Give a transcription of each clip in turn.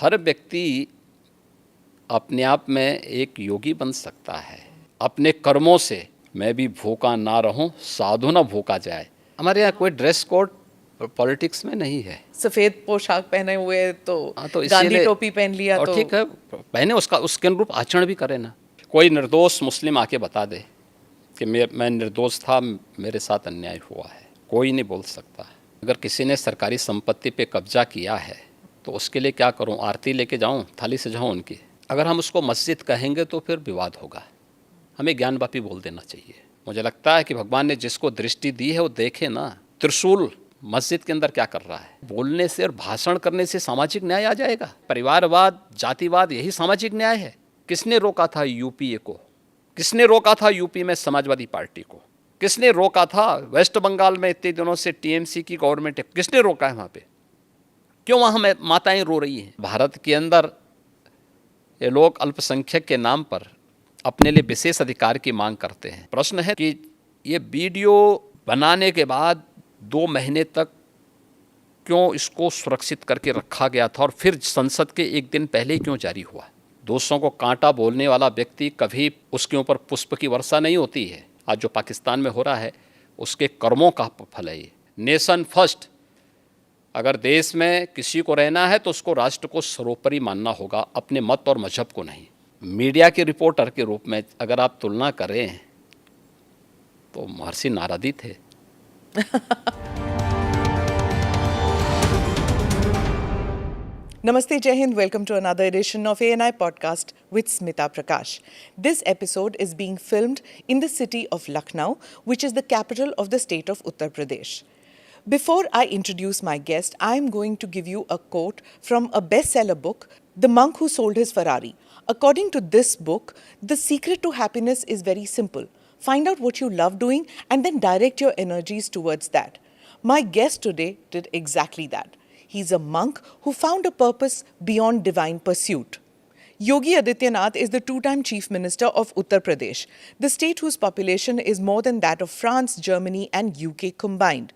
हर व्यक्ति अपने आप में एक योगी बन सकता है। अपने कर्मों से मैं भी भूखा ना रहूं, साधु ना भूखा जाए। हमारे यहाँ कोई ड्रेस कोड पॉलिटिक्स में नहीं है। सफेद पोशाक पहने हुए तो हाँ, तो गांधी इसीलिए टोपी पहन लिया और तो ठीक है, पहने उसके अनुरूप आचरण भी करे ना। कोई निर्दोष मुस्लिम आके बता दे कि मैं निर्दोष था, मेरे साथ अन्याय हुआ है, कोई नहीं बोल सकता। अगर किसी ने सरकारी संपत्ति पे कब्जा किया है तो उसके लिए क्या करूं? आरती लेके जाऊं, थाली सजाऊं उनकी? अगर हम उसको मस्जिद कहेंगे तो फिर विवाद होगा। हमें ज्ञानवापी बोल देना चाहिए। मुझे लगता है कि भगवान ने जिसको दृष्टि दी है वो देखे ना। त्रिशूल मस्जिद के अंदर क्या कर रहा है? बोलने से और भाषण करने से सामाजिक न्याय आ जाएगा? परिवारवाद, जातिवाद, यही सामाजिक न्याय है। किसने रोका था यूपीए को? किसने रोका था यूपी में समाजवादी पार्टी को? किसने रोका था वेस्ट बंगाल में इतने दिनों से टीएमसी की गवर्नमेंट है? किसने रोका है वहाँ पे? क्यों वहाँ माताएं रो रही हैं? भारत के अंदर ये लोग अल्पसंख्यक के नाम पर अपने लिए विशेष अधिकार की मांग करते हैं। प्रश्न है कि ये वीडियो बनाने के बाद 2 महीने तक क्यों इसको सुरक्षित करके रखा गया था और फिर संसद के एक दिन पहले ही क्यों जारी हुआ? दोस्तों को कांटा बोलने वाला व्यक्ति कभी उसके ऊपर पुष्प की वर्षा नहीं होती है। आज जो पाकिस्तान में हो रहा है उसके कर्मों का फल है ये। Nation first. अगर देश में किसी को रहना है तो उसको राष्ट्र को सर्वोपरि मानना होगा, अपने मत और मजहब को नहीं। मीडिया के रिपोर्टर के रूप में अगर आप तुलना करें तो महर्षि नारद थे। Namaste, Jai Hind. Welcome to another edition of ANI podcast with Smita Prakash. This episode is being filmed in the city of Lucknow, which is the capital of the state of Uttar Pradesh. Before I introduce my guest, I am going to give you a quote from a bestseller book, The Monk Who Sold His Ferrari. According to this book, the secret to happiness is very simple. Find out what you love doing and then direct your energies towards that. My guest today did exactly that. He's a monk who found a purpose beyond divine pursuit. Yogi Adityanath is the two-time Chief Minister of Uttar Pradesh, the state whose population is more than that of France, Germany and UK combined.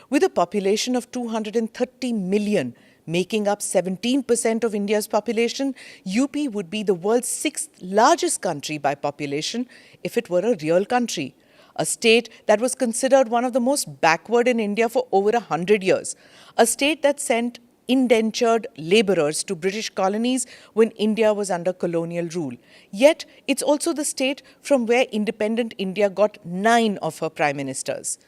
With a population of 230 million, making up 17% of India's population, UP would be the world's 6th largest country by population if it were a real country. A state that was considered one of the most backward in India for over 100 years. A state that sent indentured labourers to British colonies when India was under colonial rule. Yet, it's also the state from where independent India got 9 of her prime ministers.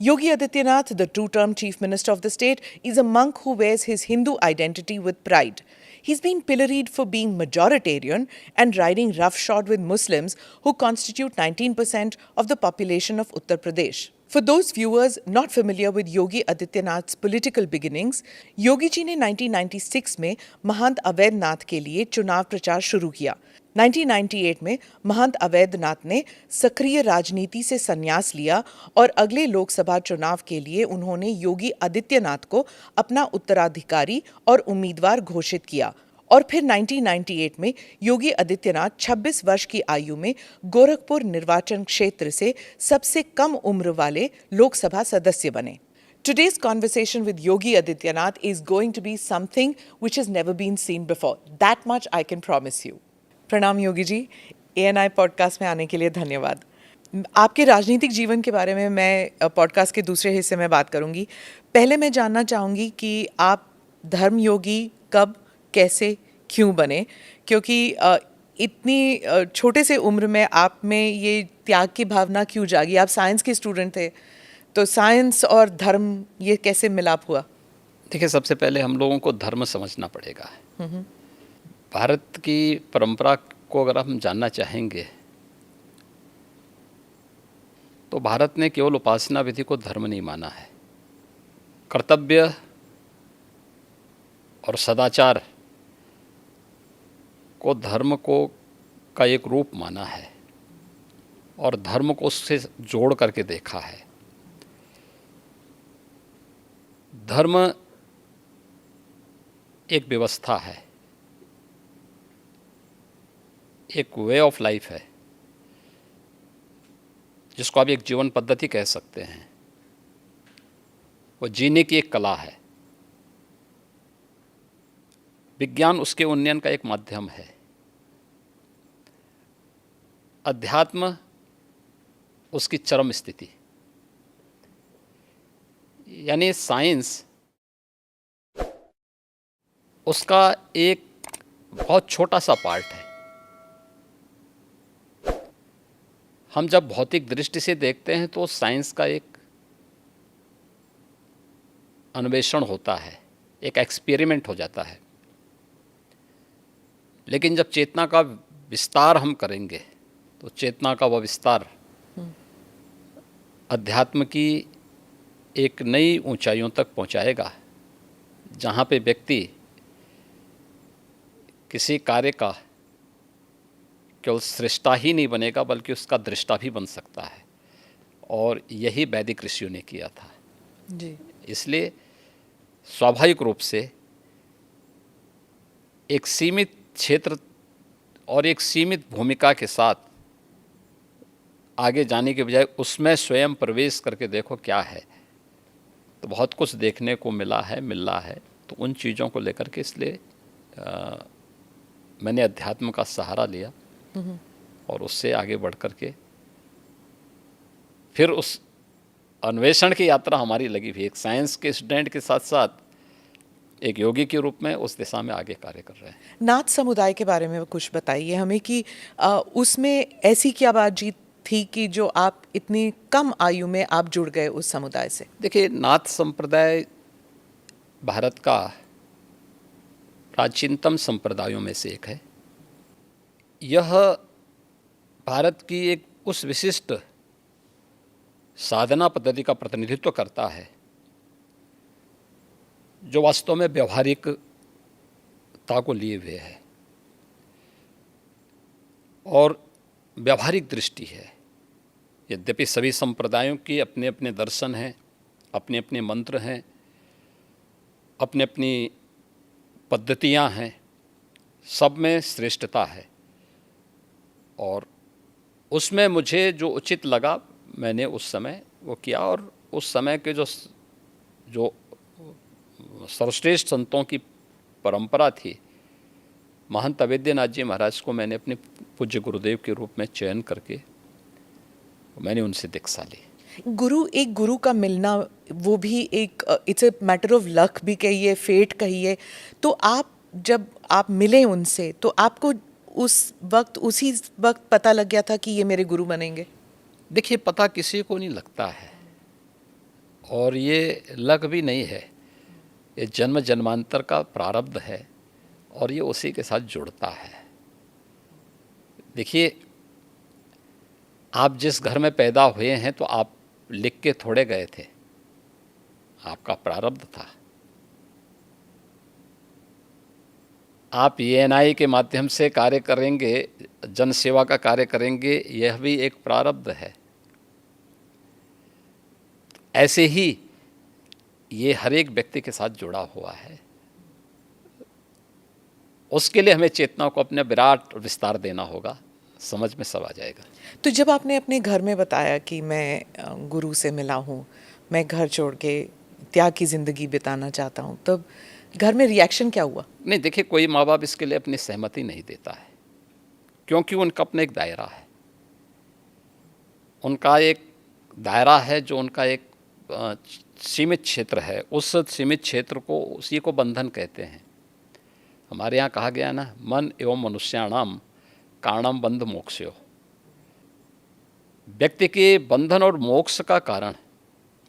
Yogi Adityanath, the two-term Chief Minister of the state, is a monk who wears his Hindu identity with pride. He's been pilloried for being majoritarian and riding roughshod with Muslims who constitute 19% of the population of Uttar Pradesh. For those viewers not familiar with Yogi Adityanath's political beginnings, Yogi ji ने 1996 में महंत अवैधनाथ के लिए चुनाव प्रचार शुरू किया। 1998 में महंत अवैधनाथ ने सक्रिय राजनीति से संन्यास लिया और अगले लोकसभा चुनाव के लिए उन्होंने योगी आदित्यनाथ को अपना उत्तराधिकारी और उम्मीदवार घोषित किया। और फिर 1998 में योगी आदित्यनाथ 26 वर्ष की आयु में गोरखपुर निर्वाचन क्षेत्र से सबसे कम उम्र वाले लोकसभा सदस्य बने। Today's conversation with Yogi Adityanath is going to be something which has never been seen before. That much I can promise you. प्रणाम योगी जी, ANI पॉडकास्ट में आने के लिए धन्यवाद। आपके राजनीतिक जीवन के बारे में मैं पॉडकास्ट के दूसरे हिस्से में बात करूंगी। पहले मैं जानना चाहूँगी कि आप धर्म योगी कब, कैसे, क्यों बने? क्योंकि इतनी छोटे से उम्र में आप में ये त्याग की भावना क्यों जागी? आप साइंस के स्टूडेंट थे, तो साइंस और धर्म ये कैसे मिलाप हुआ? देखिए, सबसे पहले हम लोगों को धर्म समझना पड़ेगा। भारत की परंपरा को अगर हम जानना चाहेंगे तो भारत ने केवल उपासना विधि को धर्म नहीं माना है, कर्तव्य और सदाचार को धर्म को का एक रूप माना है और धर्म को उससे जोड़ करके देखा है। धर्म एक व्यवस्था है, एक वे ऑफ लाइफ है, जिसको आप एक जीवन पद्धति कह सकते हैं। वो जीने की एक कला है। विज्ञान उसके उन्नयन का एक माध्यम है। अध्यात्म उसकी चरम स्थिति, यानी साइंस उसका एक बहुत छोटा सा पार्ट है। हम जब भौतिक दृष्टि से देखते हैं तो साइंस का एक अन्वेषण होता है, एक एक्सपेरिमेंट हो जाता है। लेकिन जब चेतना का विस्तार हम करेंगे तो चेतना का वह विस्तार अध्यात्म की एक नई ऊंचाइयों तक पहुंचाएगा, जहां पे व्यक्ति किसी कार्य का केवल सृष्टा ही नहीं बनेगा बल्कि उसका दृष्टा भी बन सकता है। और यही वैदिक ऋषियों ने किया था जी। इसलिए स्वाभाविक रूप से एक सीमित क्षेत्र और एक सीमित भूमिका के साथ आगे जाने के बजाय उसमें स्वयं प्रवेश करके देखो क्या है, तो बहुत कुछ देखने को मिल रहा है। तो उन चीज़ों को लेकर के इसलिए मैंने अध्यात्म का सहारा लिया और उससे आगे बढ़ कर के फिर उस अन्वेषण की यात्रा हमारी लगी हुई। एक साइंस के स्टूडेंट के साथ साथ एक योगी के रूप में उस दिशा में आगे कार्य कर रहे हैं। नाथ समुदाय के बारे में कुछ बताइए हमें कि उसमें ऐसी क्या बातचीत थी कि जो आप इतनी कम आयु में आप जुड़ गए उस समुदाय से? देखिए, नाथ संप्रदाय भारत का प्राचीनतम संप्रदायों में से एक है। यह भारत की एक उस विशिष्ट साधना पद्धति का प्रतिनिधित्व करता है जो वास्तव में व्यवहारिकता को लिए हुए है और व्यवहारिक दृष्टि है। यद्यपि सभी संप्रदायों की अपने अपने दर्शन हैं, अपने अपने मंत्र हैं, अपनी अपनी पद्धतियां हैं, सब में श्रेष्ठता है। और उसमें मुझे जो उचित लगा मैंने उस समय वो किया। और उस समय के जो सर्वश्रेष्ठ संतों की परंपरा थी, महंत अवेद्यनाथ जी महाराज को मैंने अपने पूज्य गुरुदेव के रूप में चयन करके मैंने उनसे दीक्षा ली। एक गुरु का मिलना, वो भी एक it's a matter of luck भी कहिए, फेट कहिए। तो जब आप मिले उनसे तो आपको उसी वक्त पता लग गया था कि ये मेरे गुरु बनेंगे? देखिए, पता किसी को नहीं लगता है और ये लक भी नहीं है, ये जन्म जन्मांतर का प्रारब्ध है और ये उसी के साथ जुड़ता है। देखिए, आप जिस घर में पैदा हुए हैं तो आप लिख के थोड़े गए थे, आपका प्रारब्ध था। आप ENI के माध्यम से कार्य करेंगे, जन सेवा का कार्य करेंगे, यह भी एक प्रारब्ध है। ऐसे ही ये हर एक व्यक्ति के साथ जुड़ा हुआ है। उसके लिए हमें चेतना को अपने विराट विस्तार देना होगा, समझ में सब आ जाएगा। तो जब आपने अपने घर में बताया कि मैं गुरु से मिला हूँ, मैं घर छोड़ के त्याग की ज़िंदगी बिताना चाहता हूँ, तब घर में रिएक्शन क्या हुआ? नहीं, देखिए, कोई माँ बाप इसके लिए अपनी सहमति नहीं देता है, क्योंकि उनका अपना एक दायरा है। उनका एक दायरा है जो उनका एक सीमित क्षेत्र है। उस सीमित क्षेत्र को, उसी को बंधन कहते हैं। हमारे यहाँ कहा गया ना, मन एवं मनुष्याणाम कारणम बंध मोक्षयो। व्यक्ति के बंधन और मोक्ष का कारण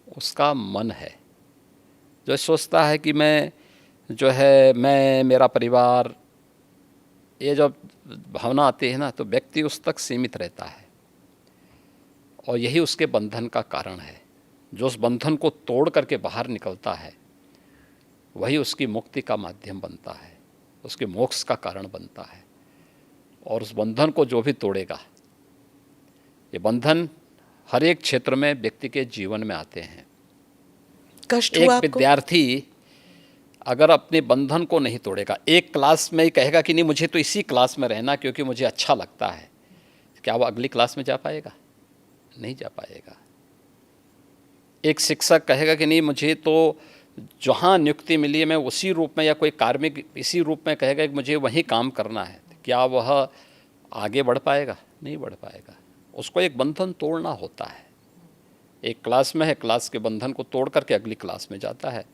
उसका मन है, जो सोचता है कि मैं मेरा परिवार, ये जो भावना आती है ना, तो व्यक्ति उस तक सीमित रहता है और यही उसके बंधन का कारण है। जो उस बंधन को तोड़ करके बाहर निकलता है वही उसकी मुक्ति का माध्यम बनता है, उसके मोक्ष का कारण बनता है। और उस बंधन को जो भी तोड़ेगा, ये बंधन हर एक क्षेत्र में व्यक्ति के जीवन में आते हैं। कष्ट हुआ एक विद्यार्थी अगर अपने बंधन को नहीं तोड़ेगा, एक क्लास में ही कहेगा कि नहीं मुझे तो इसी क्लास में रहना क्योंकि मुझे अच्छा लगता है, क्या वो अगली क्लास में जा पाएगा? नहीं जा पाएगा। एक शिक्षक कहेगा कि नहीं मुझे तो जहाँ नियुक्ति मिली है मैं उसी रूप में, या कोई कार्मिक इसी रूप में कहेगा कि मुझे वहीं काम करना है, क्या वह आगे बढ़ पाएगा? नहीं बढ़ पाएगा। उसको एक बंधन तोड़ना होता है। एक क्लास में है, क्लास के बंधन को तोड़ करके अगली क्लास में जाता है,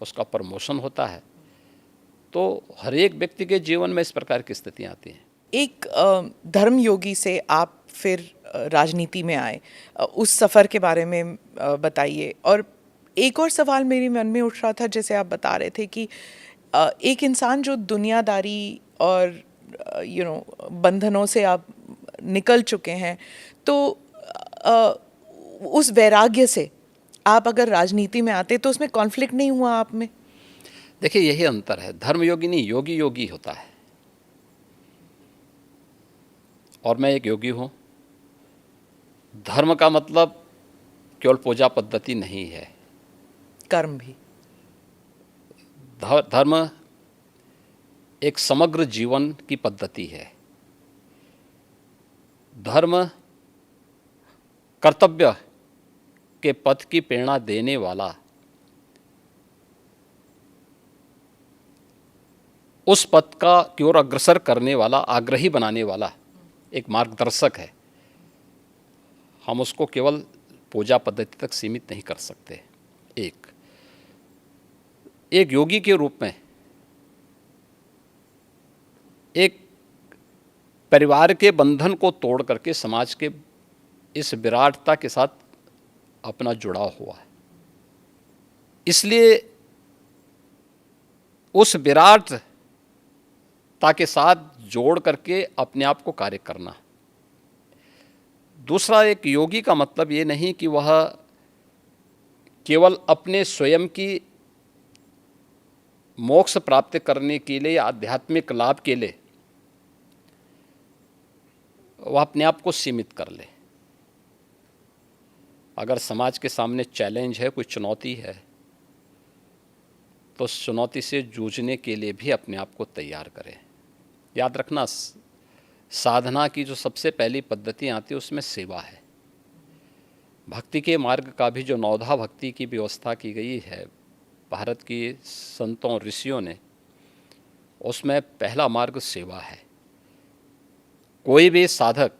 उसका प्रमोशन होता है। तो हर एक व्यक्ति के जीवन में इस प्रकार की स्थितियाँ आती हैं। एक धर्म योगी से आप फिर राजनीति में आए, उस सफ़र के बारे में बताइए। और एक और सवाल मेरे मन में उठ रहा था, जैसे आप बता रहे थे कि एक इंसान जो दुनियादारी और बंधनों से आप निकल चुके हैं, तो उस वैराग्य से आप अगर राजनीति में आते तो उसमें कॉन्फ्लिक्ट नहीं हुआ आप में? देखिए, यही अंतर है। धर्मयोगी नहीं, योगी योगी होता है। और मैं एक योगी हूँ। धर्म का मतलब केवल पूजा पद्धति नहीं है, कर्म भी। धर्म एक समग्र जीवन की पद्धति है। धर्म कर्तव्य के पथ की प्रेरणा देने वाला, उस पथ का की ओर अग्रसर करने वाला, आग्रही बनाने वाला एक मार्गदर्शक है। हम उसको केवल पूजा पद्धति तक सीमित नहीं कर सकते। एक योगी के रूप में एक परिवार के बंधन को तोड़ करके समाज के इस विराटता के साथ अपना जुड़ाव हुआ है। इसलिए उस विराटता के साथ जोड़ करके अपने आप को कार्य करना। दूसरा, एक योगी का मतलब ये नहीं कि वह केवल अपने स्वयं की मोक्ष प्राप्त करने के लिए या आध्यात्मिक लाभ के लिए वह अपने आप को सीमित कर ले। अगर समाज के सामने चैलेंज है, कोई चुनौती है, तो उस चुनौती से जूझने के लिए भी अपने आप को तैयार करें। याद रखना, साधना की जो सबसे पहली पद्धति आती है उसमें सेवा है। भक्ति के मार्ग का भी जो नवधा भक्ति की व्यवस्था की गई है भारत की संतों ऋषियों ने, उसमें पहला मार्ग सेवा है। कोई भी साधक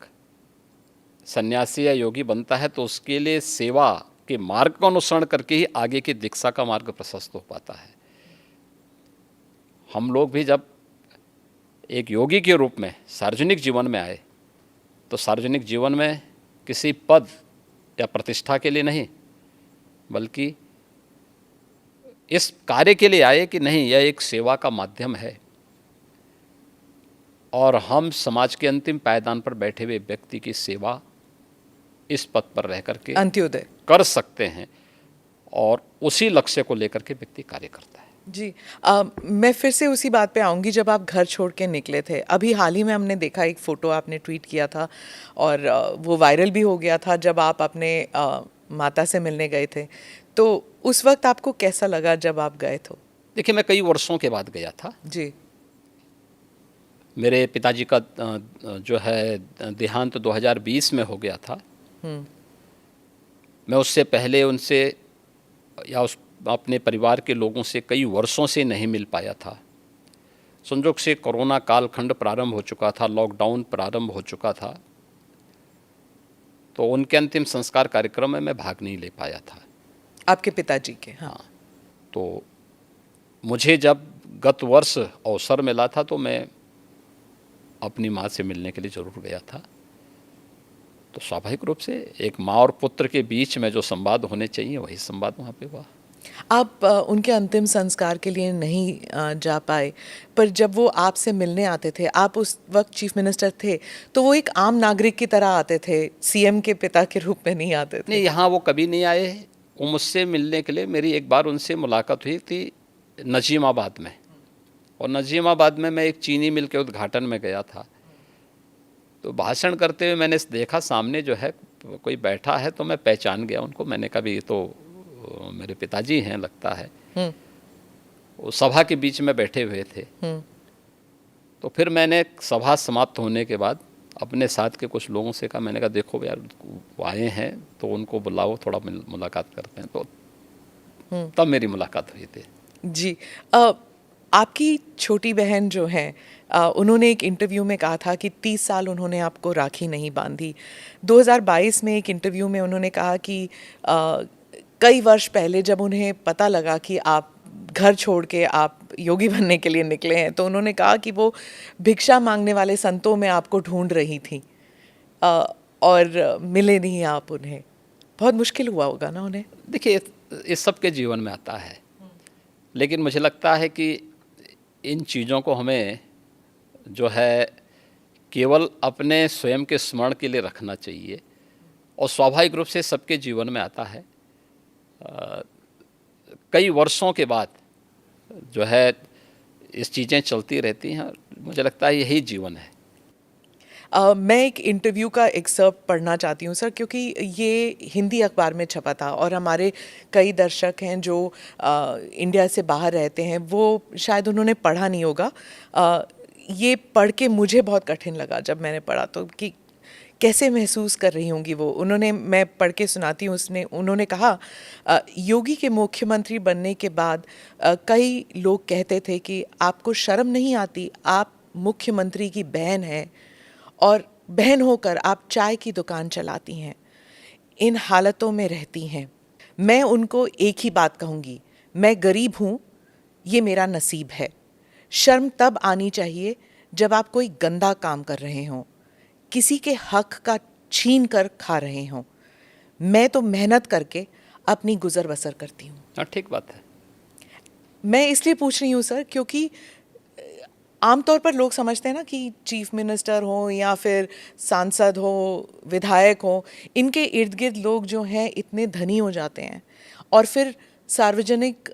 सन्यासी या योगी बनता है तो उसके लिए सेवा के मार्ग का अनुसरण करके ही आगे की दीक्षा का मार्ग प्रशस्त हो पाता है। हम लोग भी जब एक योगी के रूप में सार्वजनिक जीवन में आए तो सार्वजनिक जीवन में किसी पद या प्रतिष्ठा के लिए नहीं, बल्कि इस कार्य के लिए आए कि नहीं, यह एक सेवा का माध्यम है और हम समाज के अंतिम पायदान पर बैठे हुए व्यक्ति की सेवा इस पद पर रह करके अंत्योदय कर सकते हैं, और उसी लक्ष्य को लेकर के व्यक्ति कार्य करता है। जी। मैं फिर से उसी बात पे आऊँगी, जब आप घर छोड़ के निकले थे। अभी हाल ही में हमने देखा, एक फ़ोटो आपने ट्वीट किया था और वो वायरल भी हो गया था, जब आप अपने माता से मिलने गए थे। तो उस वक्त आपको कैसा लगा जब आप गए थे? देखिए, मैं कई वर्षों के बाद गया था। जी। मेरे पिताजी का जो है देहांत 2020 में हो गया था। मैं उससे पहले उनसे या उस अपने परिवार के लोगों से कई वर्षों से नहीं मिल पाया था। संयोग से कोरोना कालखंड प्रारंभ हो चुका था, लॉकडाउन प्रारंभ हो चुका था, तो उनके अंतिम संस्कार कार्यक्रम में मैं भाग नहीं ले पाया था। आपके पिताजी के? हाँ। तो मुझे जब गत वर्ष अवसर मिला था तो मैं अपनी माँ से मिलने के लिए ज़रूर गया था। तो स्वाभाविक रूप से एक माँ और पुत्र के बीच में जो संवाद होने चाहिए वही संवाद वहाँ पे हुआ। आप उनके अंतिम संस्कार के लिए नहीं जा पाए, पर जब वो आपसे मिलने आते थे, आप उस वक्त चीफ मिनिस्टर थे, तो वो एक आम नागरिक की तरह आते थे, सीएम के पिता के रूप में नहीं आते थे? नहीं, यहाँ वो कभी नहीं आए। वो मुझसे मिलने के लिए, मेरी एक बार उनसे मुलाकात हुई थी नजीमाबाद में, और नजीमाबाद में मैं एक चीनी मिल के उद्घाटन में गया था। तो भाषण करते हुए मैंने देखा सामने जो है कोई बैठा है, तो मैं पहचान गया उनको। मैंने कहा ये तो मेरे पिताजी हैं लगता है। वो सभा के बीच में बैठे हुए थे। तो फिर मैंने सभा समाप्त होने के बाद अपने साथ के कुछ लोगों से कहा, मैंने कहा देखो यार वो आए हैं तो उनको बुलाओ, थोड़ा मुलाकात करते हैं। तो तब मेरी मुलाकात हुई थी। जी। आपकी छोटी बहन जो है, उन्होंने एक इंटरव्यू में कहा था कि 30 साल उन्होंने आपको राखी नहीं बांधी। 2022 में एक इंटरव्यू में उन्होंने कहा कि कई वर्ष पहले जब उन्हें पता लगा कि आप घर छोड़ के आप योगी बनने के लिए निकले हैं, तो उन्होंने कहा कि वो भिक्षा मांगने वाले संतों में आपको ढूंढ रही थी, और मिले नहीं आप उन्हें। बहुत मुश्किल हुआ होगा ना उन्हें? देखिए, ये सबके जीवन में आता है, लेकिन मुझे लगता है कि इन चीज़ों को हमें जो है केवल अपने स्वयं के स्मरण के लिए रखना चाहिए, और स्वाभाविक रूप से सबके जीवन में आता है। कई वर्षों के बाद जो है इस चीज़ें चलती रहती हैं, मुझे लगता है यही जीवन है। मैं एक इंटरव्यू का एक्सर्प्ट पढ़ना चाहती हूँ सर, क्योंकि ये हिंदी अखबार में छपा था और हमारे कई दर्शक हैं जो इंडिया से बाहर रहते हैं, वो शायद उन्होंने पढ़ा नहीं होगा। ये पढ़ के मुझे बहुत कठिन लगा जब मैंने पढ़ा, तो कि कैसे महसूस कर रही होंगी वो। मैं पढ़ के सुनाती हूँ। उन्होंने कहा, योगी के मुख्यमंत्री बनने के बाद कई लोग कहते थे कि आपको शर्म नहीं आती, आप मुख्यमंत्री की बहन हैं और बहन होकर आप चाय की दुकान चलाती हैं, इन हालतों में रहती हैं। मैं उनको एक ही बात कहूँगी, मैं गरीब हूँ, ये मेरा नसीब है। शर्म तब आनी चाहिए जब आप कोई गंदा काम कर रहे हों, किसी के हक का छीन कर खा रहे हों। मैं तो मेहनत करके अपनी गुजर बसर करती हूँ। हाँ, ठीक बात है। मैं इसलिए पूछ रही हूँ सर, क्योंकि आमतौर पर लोग समझते हैं ना कि चीफ मिनिस्टर हो या फिर सांसद हो, विधायक हो, इनके इर्द गिर्द लोग जो हैं इतने धनी हो जाते हैं और फिर सार्वजनिक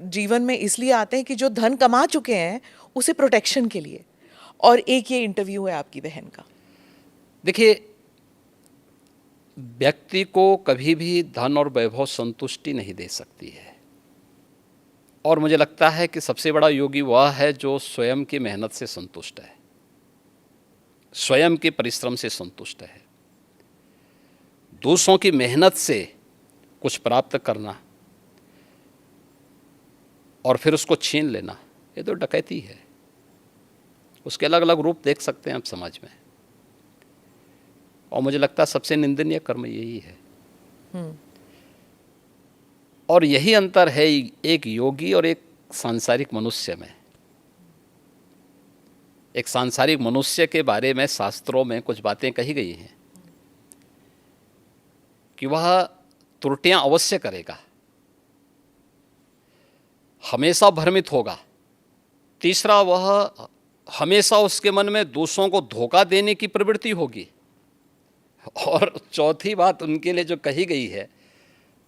जीवन में इसलिए आते हैं कि जो धन कमा चुके हैं उसे प्रोटेक्शन के लिए। और एक ये इंटरव्यू है आपकी बहन का। देखिए, व्यक्ति को कभी भी धन और वैभव संतुष्टि नहीं दे सकती है, और मुझे लगता है कि सबसे बड़ा योगी वह है जो स्वयं की मेहनत से संतुष्ट है, स्वयं के परिश्रम से संतुष्ट है। दूसरों की मेहनत से कुछ प्राप्त करना और फिर उसको छीन लेना, ये तो डकैती है। उसके अलग अलग रूप देख सकते हैं आप समाज में, और मुझे लगता है सबसे निंदनीय कर्म यही है। और यही अंतर है एक योगी और एक सांसारिक मनुष्य में। एक सांसारिक मनुष्य के बारे में शास्त्रों में कुछ बातें कही गई हैं कि वह त्रुटियां अवश्य करेगा, हमेशा भ्रमित होगा। तीसरा, वह हमेशा उसके मन में दूसरों को धोखा देने की प्रवृत्ति होगी। और चौथी बात उनके लिए जो कही गई है,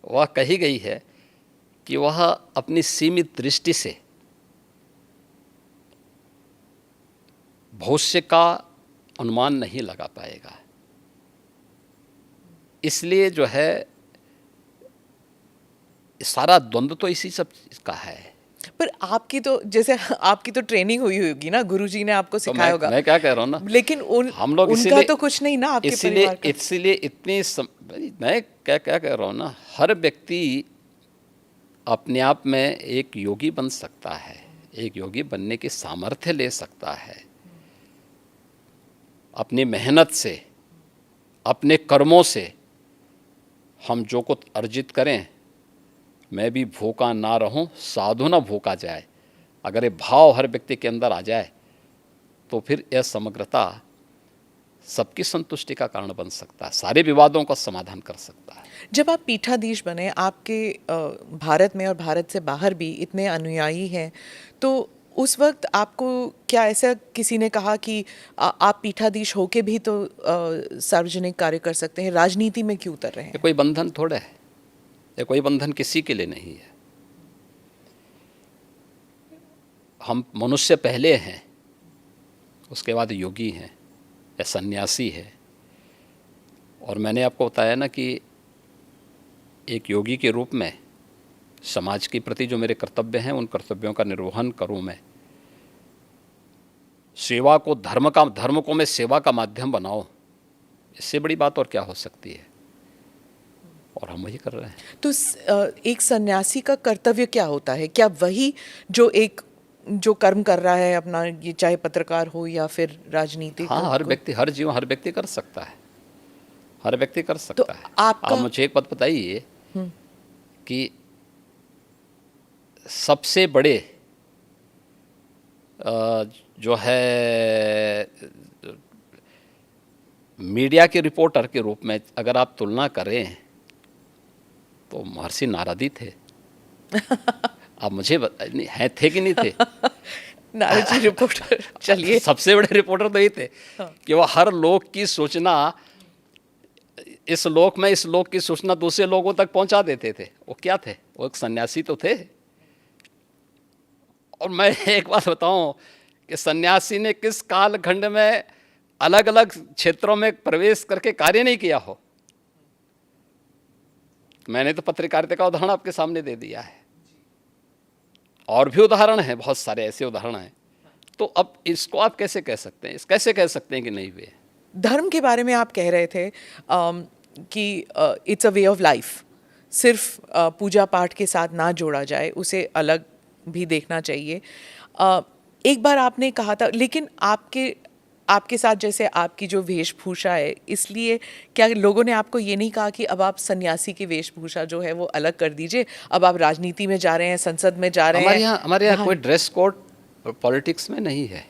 वह कही गई है कि वह अपनी सीमित दृष्टि से भविष्य का अनुमान नहीं लगा पाएगा। इसलिए जो है सारा द्वंद्व तो इसी सब का है। पर आपकी तो ट्रेनिंग हुई होगी ना, गुरुजी ने आपको सिखाया होगा। मैं क्या कह रहा हूँ ना, लेकिन हम लोग उनका तो कुछ नहीं ना, आपके परिवार का। इसलिए मैं क्या कह रहा हूँ ना, हर व्यक्ति अपने आप में एक योगी बन सकता है, एक योगी बनने की सामर्थ्य ले सकता है। अपनी मेहनत से, अपने कर्मों से हम जो कुछ अर्जित करें, मैं भी भूखा ना रहूं, साधु ना भूखा जाए, अगर ये भाव हर व्यक्ति के अंदर आ जाए तो फिर यह समग्रता सबकी संतुष्टि का कारण बन सकता है, सारे विवादों का समाधान कर सकता है। जब आप पीठाधीश बने, आपके भारत में और भारत से बाहर भी इतने अनुयायी हैं, तो उस वक्त आपको क्या ऐसा किसी ने कहा कि आप पीठाधीश होके भी तो सार्वजनिक कार्य कर सकते हैं, राजनीति में क्यों उतर रहे हैं? ये कोई बंधन थोड़ा है, ये कोई बंधन किसी के लिए नहीं है। हम मनुष्य पहले हैं, उसके बाद योगी हैं या सन्यासी है। और मैंने आपको बताया ना कि एक योगी के रूप में समाज के प्रति जो मेरे कर्तव्य हैं, उन कर्तव्यों का निर्वहन करूं मैं। सेवा को धर्म को मैं सेवा का माध्यम बनाऊं, इससे बड़ी बात और क्या हो सकती है। और हम वही कर रहे हैं। तो एक सन्यासी का कर्तव्य क्या होता है? क्या वही जो कर्म कर रहा है अपना, ये चाहे पत्रकार हो या फिर राजनीतिक हाँ, हर कोई? व्यक्ति, हर जीवन, हर व्यक्ति कर सकता है, हर व्यक्ति कर तो सकता है। आपका आप मुझे एक बात बताइए कि सबसे बड़े जो है मीडिया के रिपोर्टर के रूप में अगर आप तुलना करें तो महर्षि नारद थे। आप मुझे नहीं, हैं थे कि नहीं थे? नारद जी रिपोर्टर, चलिए। सबसे बड़े रिपोर्टर तो ये थे कि वो हर लोक की सूचना इस लोक में, इस लोक की सूचना दूसरे लोगों तक पहुंचा देते थे। वो क्या थे? वो एक सन्यासी तो थे। और मैं एक बात बताऊं कि सन्यासी ने किस कालखंड में अलग अलग क्षेत्रों में प्रवेश करके कार्य नहीं किया हो। मैंने तो पत्रकारिता का उदाहरण आपके सामने दे दिया है, और भी उदाहरण हैं, बहुत सारे ऐसे उदाहरण हैं। तो अब इसको आप कैसे कह सकते हैं, कैसे कह सकते हैं कि नहीं हुए? धर्म के बारे में आप कह रहे थे कि it's a way of life, सिर्फ पूजा पाठ के साथ ना जोड़ा जाए, उसे अलग भी देखना चाहिए। एक बार आपने कहा था, लेकिन आपके साथ जैसे आपकी जो वेशभूषा है, इसलिए क्या लोगों ने आपको ये नहीं कहा कि अब आप सन्यासी की वेशभूषा जो है वो अलग कर दीजिए, अब आप राजनीति में जा रहे हैं, संसद में जा रहे हैं? हमारे यहाँ कोई ड्रेस कोड पॉलिटिक्स में नहीं है।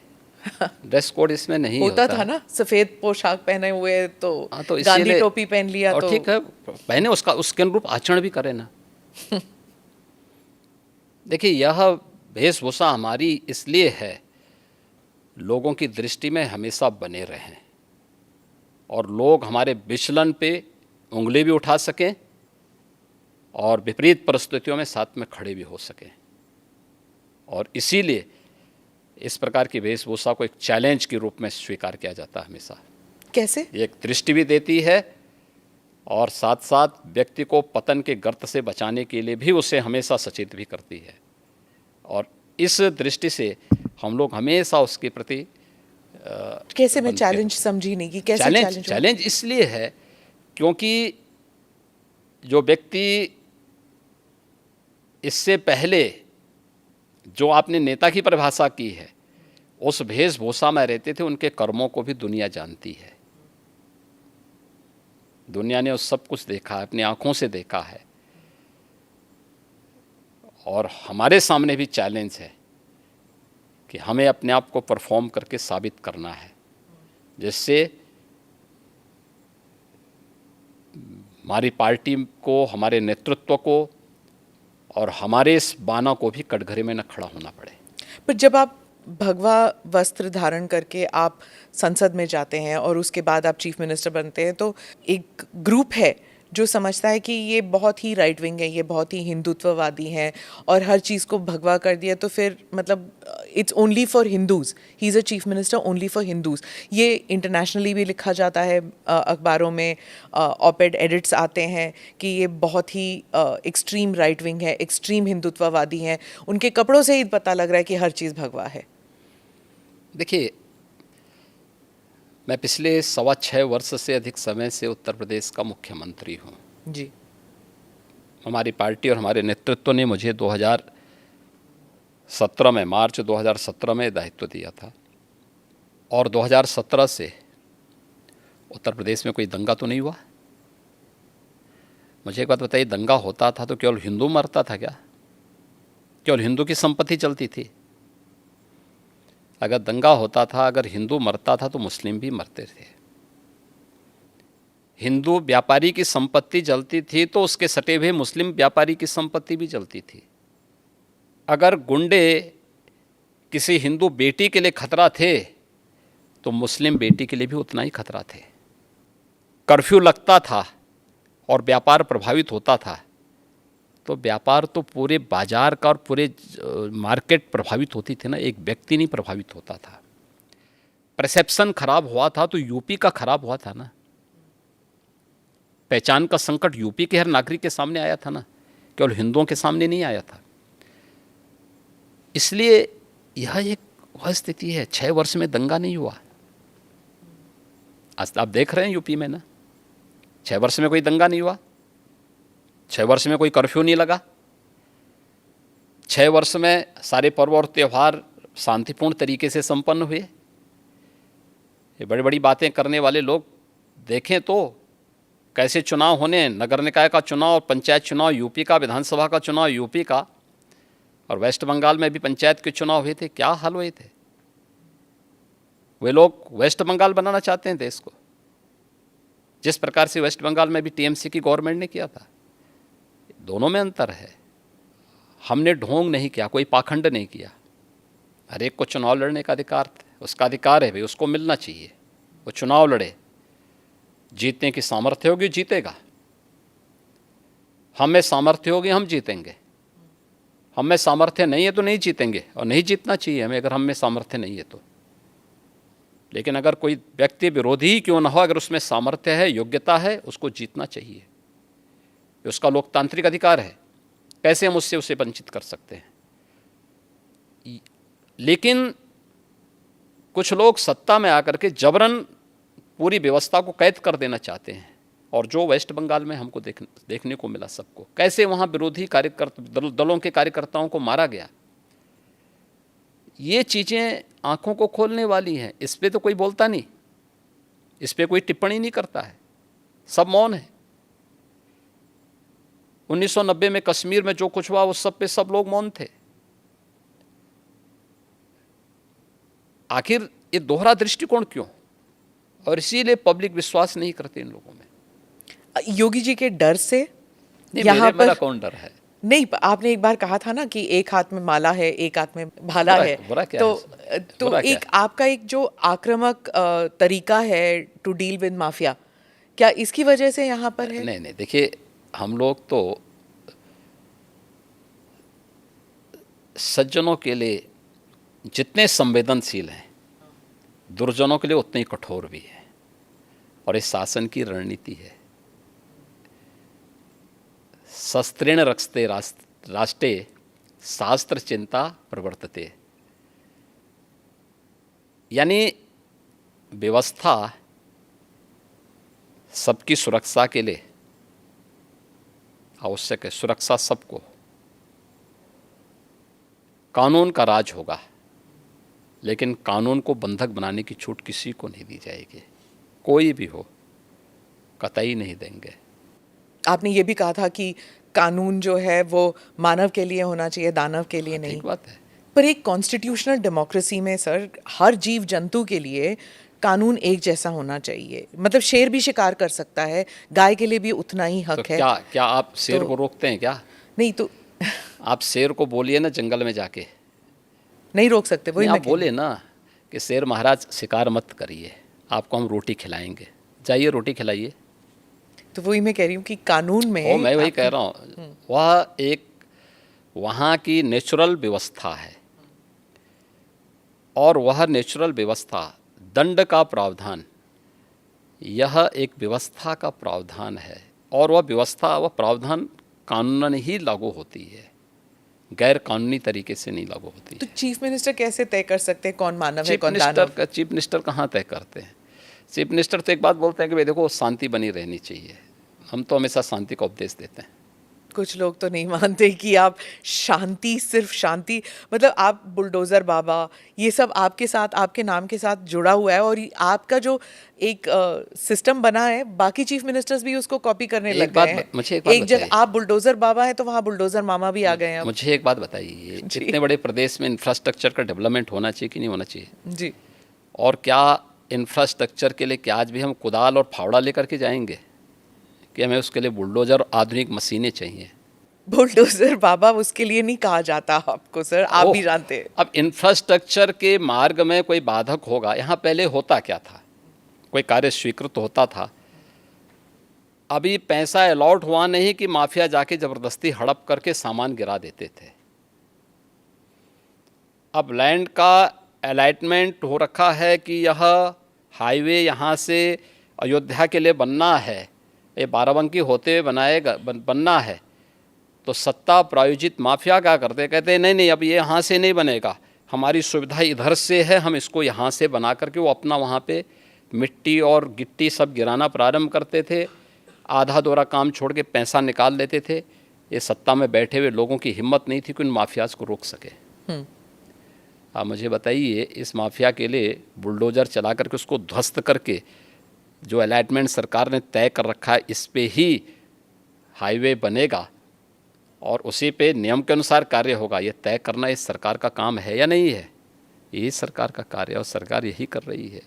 ड्रेस कोड इसमें नहीं होता था ना, सफेद पोशाक पहने हुए तो, हाँ, तो गांधी इसीलिए, टोपी पहन लिया और तो ठीक है, पहने, उसके अनुरूप आचरण भी करें ना। देखिए, यह वेशभूषा हमारी इसलिए है, लोगों की दृष्टि में हमेशा बने रहें और लोग हमारे विचलन पे उंगली भी उठा सकें और विपरीत परिस्थितियों में साथ में खड़े भी हो सकें। और इसीलिए इस प्रकार की वेशभूषा को एक चैलेंज के रूप में स्वीकार किया जाता है हमेशा। कैसे? ये एक दृष्टि भी देती है और साथ साथ व्यक्ति को पतन के गर्त से बचाने के लिए भी उसे हमेशा सचेत भी करती है। और इस दृष्टि से हम लोग हमेशा उसके प्रति कैसे? मैं चैलेंज समझी नहीं कि कैसे चैलेंज इसलिए है क्योंकि जो व्यक्ति इससे पहले जो आपने नेता की परिभाषा की है, उस वेशभूषा में रहते थे, उनके कर्मों को भी दुनिया जानती है। दुनिया ने उस सब कुछ देखा है, अपनी आंखों से देखा है। और हमारे सामने भी चैलेंज है कि हमें अपने आप को परफॉर्म करके साबित करना है, जिससे हमारी पार्टी को, हमारे नेतृत्व को और हमारे इस बाना को भी कटघरे में न खड़ा होना पड़े। पर जब आप भगवा वस्त्र धारण करके आप संसद में जाते हैं और उसके बाद आप चीफ मिनिस्टर बनते हैं, तो एक ग्रुप है जो समझता है कि ये बहुत ही राइट विंग है, ये बहुत ही हिंदुत्ववादी हैं और हर चीज़ को भगवा कर दिया, तो फिर मतलब it's only for Hindus, he is a chief minister only for Hindus. ये इंटरनेशनली भी लिखा जाता है, अखबारों में ऑपेड एडिट्स आते हैं कि ये बहुत ही एक्सट्रीम राइट विंग है, एक्सट्रीम हिंदुत्ववादी हैं। उनके कपड़ों से ही पता लग रहा है कि हर चीज़ भगवा है। देखिए, मैं पिछले 6.25 वर्ष से अधिक समय से उत्तर प्रदेश का मुख्यमंत्री हूँ जी। हमारी पार्टी और हमारे नेतृत्व ने मुझे 2017 में, मार्च 2017 में दायित्व दिया था। और 2017 से उत्तर प्रदेश में कोई दंगा तो नहीं हुआ। मुझे एक बात बताइए, दंगा होता था तो केवल हिंदू मरता था क्या? केवल हिंदू की संपत्ति चलती थी? अगर दंगा होता था, अगर हिंदू मरता था तो मुस्लिम भी मरते थे। हिंदू व्यापारी की संपत्ति जलती थी तो उसके सटे हुए मुस्लिम व्यापारी की संपत्ति भी जलती थी। अगर गुंडे किसी हिंदू बेटी के लिए खतरा थे तो मुस्लिम बेटी के लिए भी उतना ही खतरा थे। कर्फ्यू लगता था और व्यापार प्रभावित होता था तो व्यापार तो पूरे बाजार का और पूरे मार्केट प्रभावित होती थी ना, एक व्यक्ति नहीं प्रभावित होता था। परसेप्शन खराब हुआ था तो यूपी का खराब हुआ था ना। पहचान का संकट यूपी के हर नागरिक के सामने आया था ना, केवल हिंदुओं के सामने नहीं आया था। इसलिए यह एक वह स्थिति है। 6 वर्ष में दंगा नहीं हुआ। आज आप देख रहे हैं यूपी में ना, 6 वर्ष में कोई दंगा नहीं हुआ। 6 वर्ष में कोई कर्फ्यू नहीं लगा, 6 वर्ष में सारे पर्व और त्यौहार शांतिपूर्ण तरीके से संपन्न हुए। ये बड़ी बड़ी बातें करने वाले लोग देखें तो कैसे चुनाव होने, नगर निकाय का चुनाव और पंचायत चुनाव यूपी का, विधानसभा का चुनाव यूपी का, और वेस्ट बंगाल में भी पंचायत के चुनाव हुए थे, क्या हाल हुए थे। वे लोग वेस्ट बंगाल बनाना चाहते हैं देश को, जिस प्रकार से वेस्ट बंगाल में भी टीएमसी की गवर्नमेंट ने किया था। दोनों में अंतर है। हमने ढोंग नहीं किया, कोई पाखंड नहीं किया। हर एक को चुनाव लड़ने का अधिकार है, उसका अधिकार है भाई, उसको मिलना चाहिए। वो चुनाव लड़े, जीतने की सामर्थ्य होगी जीतेगा, हमें सामर्थ्य होगी हम जीतेंगे, हमें सामर्थ्य नहीं है तो नहीं जीतेंगे, और नहीं जीतना चाहिए हमें अगर हमें सामर्थ्य नहीं है तो। लेकिन अगर कोई व्यक्ति विरोधी ही क्यों ना हो, अगर उसमें सामर्थ्य है, योग्यता है, उसको जीतना चाहिए, उसका लोकतांत्रिक अधिकार है। कैसे हम उससे उसे वंचित कर सकते हैं। लेकिन कुछ लोग सत्ता में आकर के जबरन पूरी व्यवस्था को कैद कर देना चाहते हैं, और जो वेस्ट बंगाल में हमको देखने को मिला सबको, कैसे वहाँ विरोधी कार्यकर्ता दलों के कार्यकर्ताओं को मारा गया। ये चीज़ें आंखों को खोलने वाली हैं। इस पे तो कोई बोलता नहीं, इस पे कोई टिप्पणी नहीं करता है, सब मौन है। 1990 में कश्मीर में जो कुछ हुआ उस सब पे सब लोग मौन थे। आखिर ये दोहरा दृष्टिकोण क्यों? और इसीलिए पब्लिक विश्वास नहीं करते इन लोगों में। योगी जी के डर से यहाँ पर मेरा कौन डर है? नहीं, आपने एक बार कहा था ना कि एक हाथ में माला है, एक हाथ में भाला है। बुरा क्या तो है? तो बुरा एक क्या है? आपका एक जो आक्रामक तरीका है टू डील विद माफिया, क्या इसकी वजह से यहाँ पर है? नहीं, देखिए, हम लोग तो सज्जनों के लिए जितने संवेदनशील हैं, दुर्जनों के लिए उतने ही कठोर भी हैं, और इस शासन की रणनीति है शस्त्रेण रक्षते राष्ट्रे शास्त्र चिंता प्रवर्तते। यानी व्यवस्था सबकी सुरक्षा के लिए आवश्यक है, सुरक्षा सबको, कानून का राज होगा, लेकिन कानून को बंधक बनाने की छूट किसी को नहीं दी जाएगी, कोई भी हो, कतई नहीं देंगे। आपने ये भी कहा था कि कानून जो है वो मानव के लिए होना चाहिए, दानव के लिए नहीं। ठीक बात है। पर एक कॉन्स्टिट्यूशनल डेमोक्रेसी में सर, हर जीव जंतु के लिए कानून एक जैसा होना चाहिए। मतलब शेर भी शिकार कर सकता है, गाय के लिए भी उतना ही हक तो है। क्या आप शेर को रोकते हैं क्या? नहीं तो आप शेर को बोलिए ना जंगल में जाके, नहीं रोक सकते। वही नहीं, मैं आप बोले ना कि शेर महाराज शिकार मत करिए, आपको हम रोटी खिलाएंगे, जाइए रोटी खिलाइए। तो वही मैं कह रही हूँ कि कानून में मैं वही कह रहा हूँ, वह एक वहाँ की नेचुरल व्यवस्था है, और वह नेचुरल व्यवस्था, दंड का प्रावधान, यह एक व्यवस्था का प्रावधान है, और वह व्यवस्था, वह प्रावधान कानूनन ही लागू होती है, गैर कानूनी तरीके से नहीं लागू होती। तो चीफ मिनिस्टर कैसे तय कर सकते हैं कौन मानव है, चीफ कौन दानव? चीफ मिनिस्टर कहाँ तय करते हैं? चीफ मिनिस्टर तो एक बात बोलते हैं कि भाई देखो शांति बनी रहनी चाहिए। हम तो हमेशा शांति का उपदेश देते हैं। कुछ लोग तो नहीं मानते कि आप शांति, सिर्फ शांति, मतलब आप बुलडोज़र बाबा, ये सब आपके साथ, आपके नाम के साथ जुड़ा हुआ है, और आपका जो एक सिस्टम बना है, बाकी चीफ मिनिस्टर्स भी उसको कॉपी करने लग गए हैं। मुझे एक बात एक जगह आप बुलडोज़र बाबा है तो वहाँ बुलडोज़र मामा भी आ गए हैं। मुझे एक बात बताइए, इतने बड़े प्रदेश में इंफ्रास्ट्रक्चर का डेवलपमेंट होना चाहिए कि नहीं होना चाहिए? जी। और क्या इंफ्रास्ट्रक्चर के लिए क्या आज भी हम कुदाल और फावड़ा लेकर के जाएंगे कि हमें उसके लिए बुलडोजर और आधुनिक मशीनें चाहिए? बुलडोजर बाबा उसके लिए नहीं कहा जाता आपको सर, आप भी जानते हैं। अब इंफ्रास्ट्रक्चर के मार्ग में कोई बाधक होगा, यहाँ पहले होता क्या था, कोई कार्य स्वीकृत होता था, अभी पैसा अलॉट हुआ नहीं कि माफिया जाके ज़बरदस्ती हड़प करके सामान गिरा देते थे। अब लैंड का अलॉटमेंट हो रखा है कि यह हाईवे यहाँ से अयोध्या के लिए बनना है, ये बाराबंकी होते हुए बनना है, तो सत्ता प्रायोजित माफिया क्या करते, कहते नहीं नहीं अब ये यहाँ से नहीं बनेगा, हमारी सुविधा इधर से है, हम इसको यहाँ से बना करके वो अपना वहाँ पे मिट्टी और गिट्टी सब गिराना प्रारंभ करते थे। आधा अधूरा काम छोड़ के पैसा निकाल लेते थे। ये सत्ता में बैठे हुए लोगों की हिम्मत नहीं थी कि उन माफियाज को रोक सके। आप मुझे बताइए, इस माफिया के लिए बुलडोजर चला करके उसको ध्वस्त करके जो अलॉटमेंट सरकार ने तय कर रखा है, इस पे ही हाईवे बनेगा और उसी पे नियम के अनुसार कार्य होगा, ये तय करना इस सरकार का काम है या नहीं है? यही सरकार का कार्य है और सरकार यही कर रही है।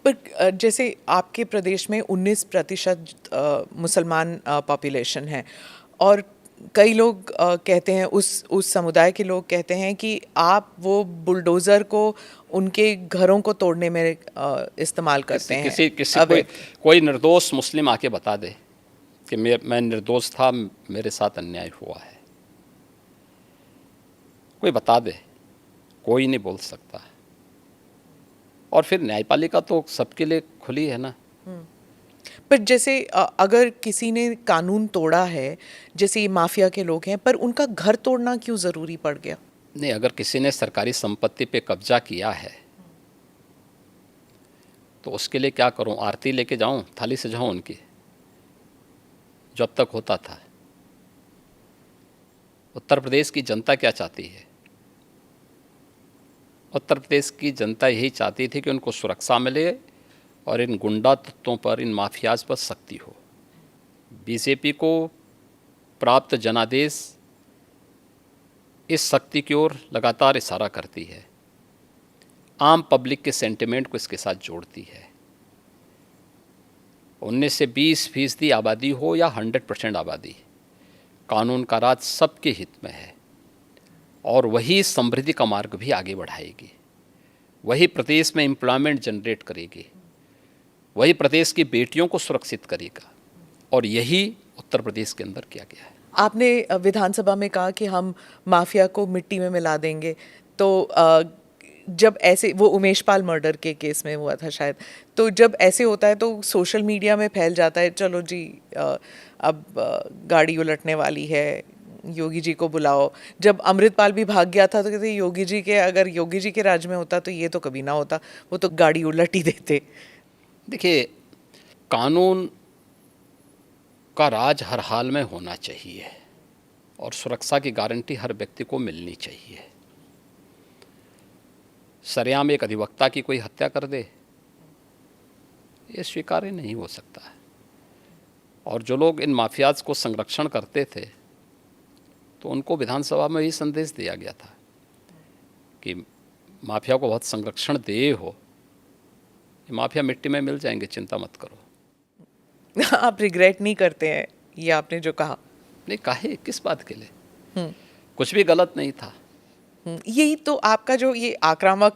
पर जैसे आपके प्रदेश में 19% मुसलमान पॉपुलेशन है और कई लोग कहते हैं, उस समुदाय के लोग कहते हैं कि आप वो बुलडोज़र को उनके घरों को तोड़ने में इस्तेमाल करते हैं। किसी कोई निर्दोष मुस्लिम आके बता दे कि मैं निर्दोष था, मेरे साथ अन्याय हुआ है, कोई बता दे, कोई नहीं बोल सकता। और फिर न्यायपालिका तो सबके लिए खुली है ना। पर जैसे अगर किसी ने कानून तोड़ा है, जैसे ये माफिया के लोग हैं, पर उनका घर तोड़ना क्यों ज़रूरी पड़ गया? नहीं, अगर किसी ने सरकारी संपत्ति पे कब्जा किया है तो उसके लिए क्या करूं? आरती लेके जाऊं, थाली सजाऊं उनकी, जो अब तक होता था? उत्तर प्रदेश की जनता क्या चाहती है? उत्तर प्रदेश की जनता यही चाहती थी कि उनको सुरक्षा मिले और इन गुंडा तत्वों पर, इन माफियाज पर सख्ती हो। बीजेपी को प्राप्त जनादेश इस सख्ती की ओर लगातार इशारा करती है, आम पब्लिक के सेंटिमेंट को इसके साथ जोड़ती है। 19 से 20% आबादी हो या 100% आबादी, कानून का राज सबके हित में है और वही समृद्धि का मार्ग भी आगे बढ़ाएगी, वही प्रदेश में एम्प्लॉयमेंट जनरेट करेगी, वही प्रदेश की बेटियों को सुरक्षित करेगा और यही उत्तर प्रदेश के अंदर किया गया है। आपने विधानसभा में कहा कि हम माफिया को मिट्टी में मिला देंगे, तो जब ऐसे, वो उमेश पाल मर्डर के केस में हुआ था शायद, तो जब ऐसे होता है तो सोशल मीडिया में फैल जाता है, चलो जी अब गाड़ी उलटने वाली है, योगी जी को बुलाओ। जब अमृतपाल भी भाग गया था तो कहते योगी जी के, अगर योगी जी के राज में होता तो ये तो कभी ना होता, वो तो गाड़ी उलट ही देते। देखिए, कानून का राज हर हाल में होना चाहिए और सुरक्षा की गारंटी हर व्यक्ति को मिलनी चाहिए। सरेआम एक अधिवक्ता की कोई हत्या कर दे, ये स्वीकार्य नहीं हो सकता है। और जो लोग इन माफियाज को संरक्षण करते थे तो उनको विधानसभा में ही संदेश दिया गया था कि माफिया को बहुत संरक्षण दे हो, ये माफिया मिट्टी में मिल जाएंगे, चिंता मत करो। आप रिग्रेट नहीं करते हैं ये आपने जो कहा? नहीं, काहे, किस बात के लिए? कुछ भी गलत नहीं था। यही तो आपका जो ये आक्रामक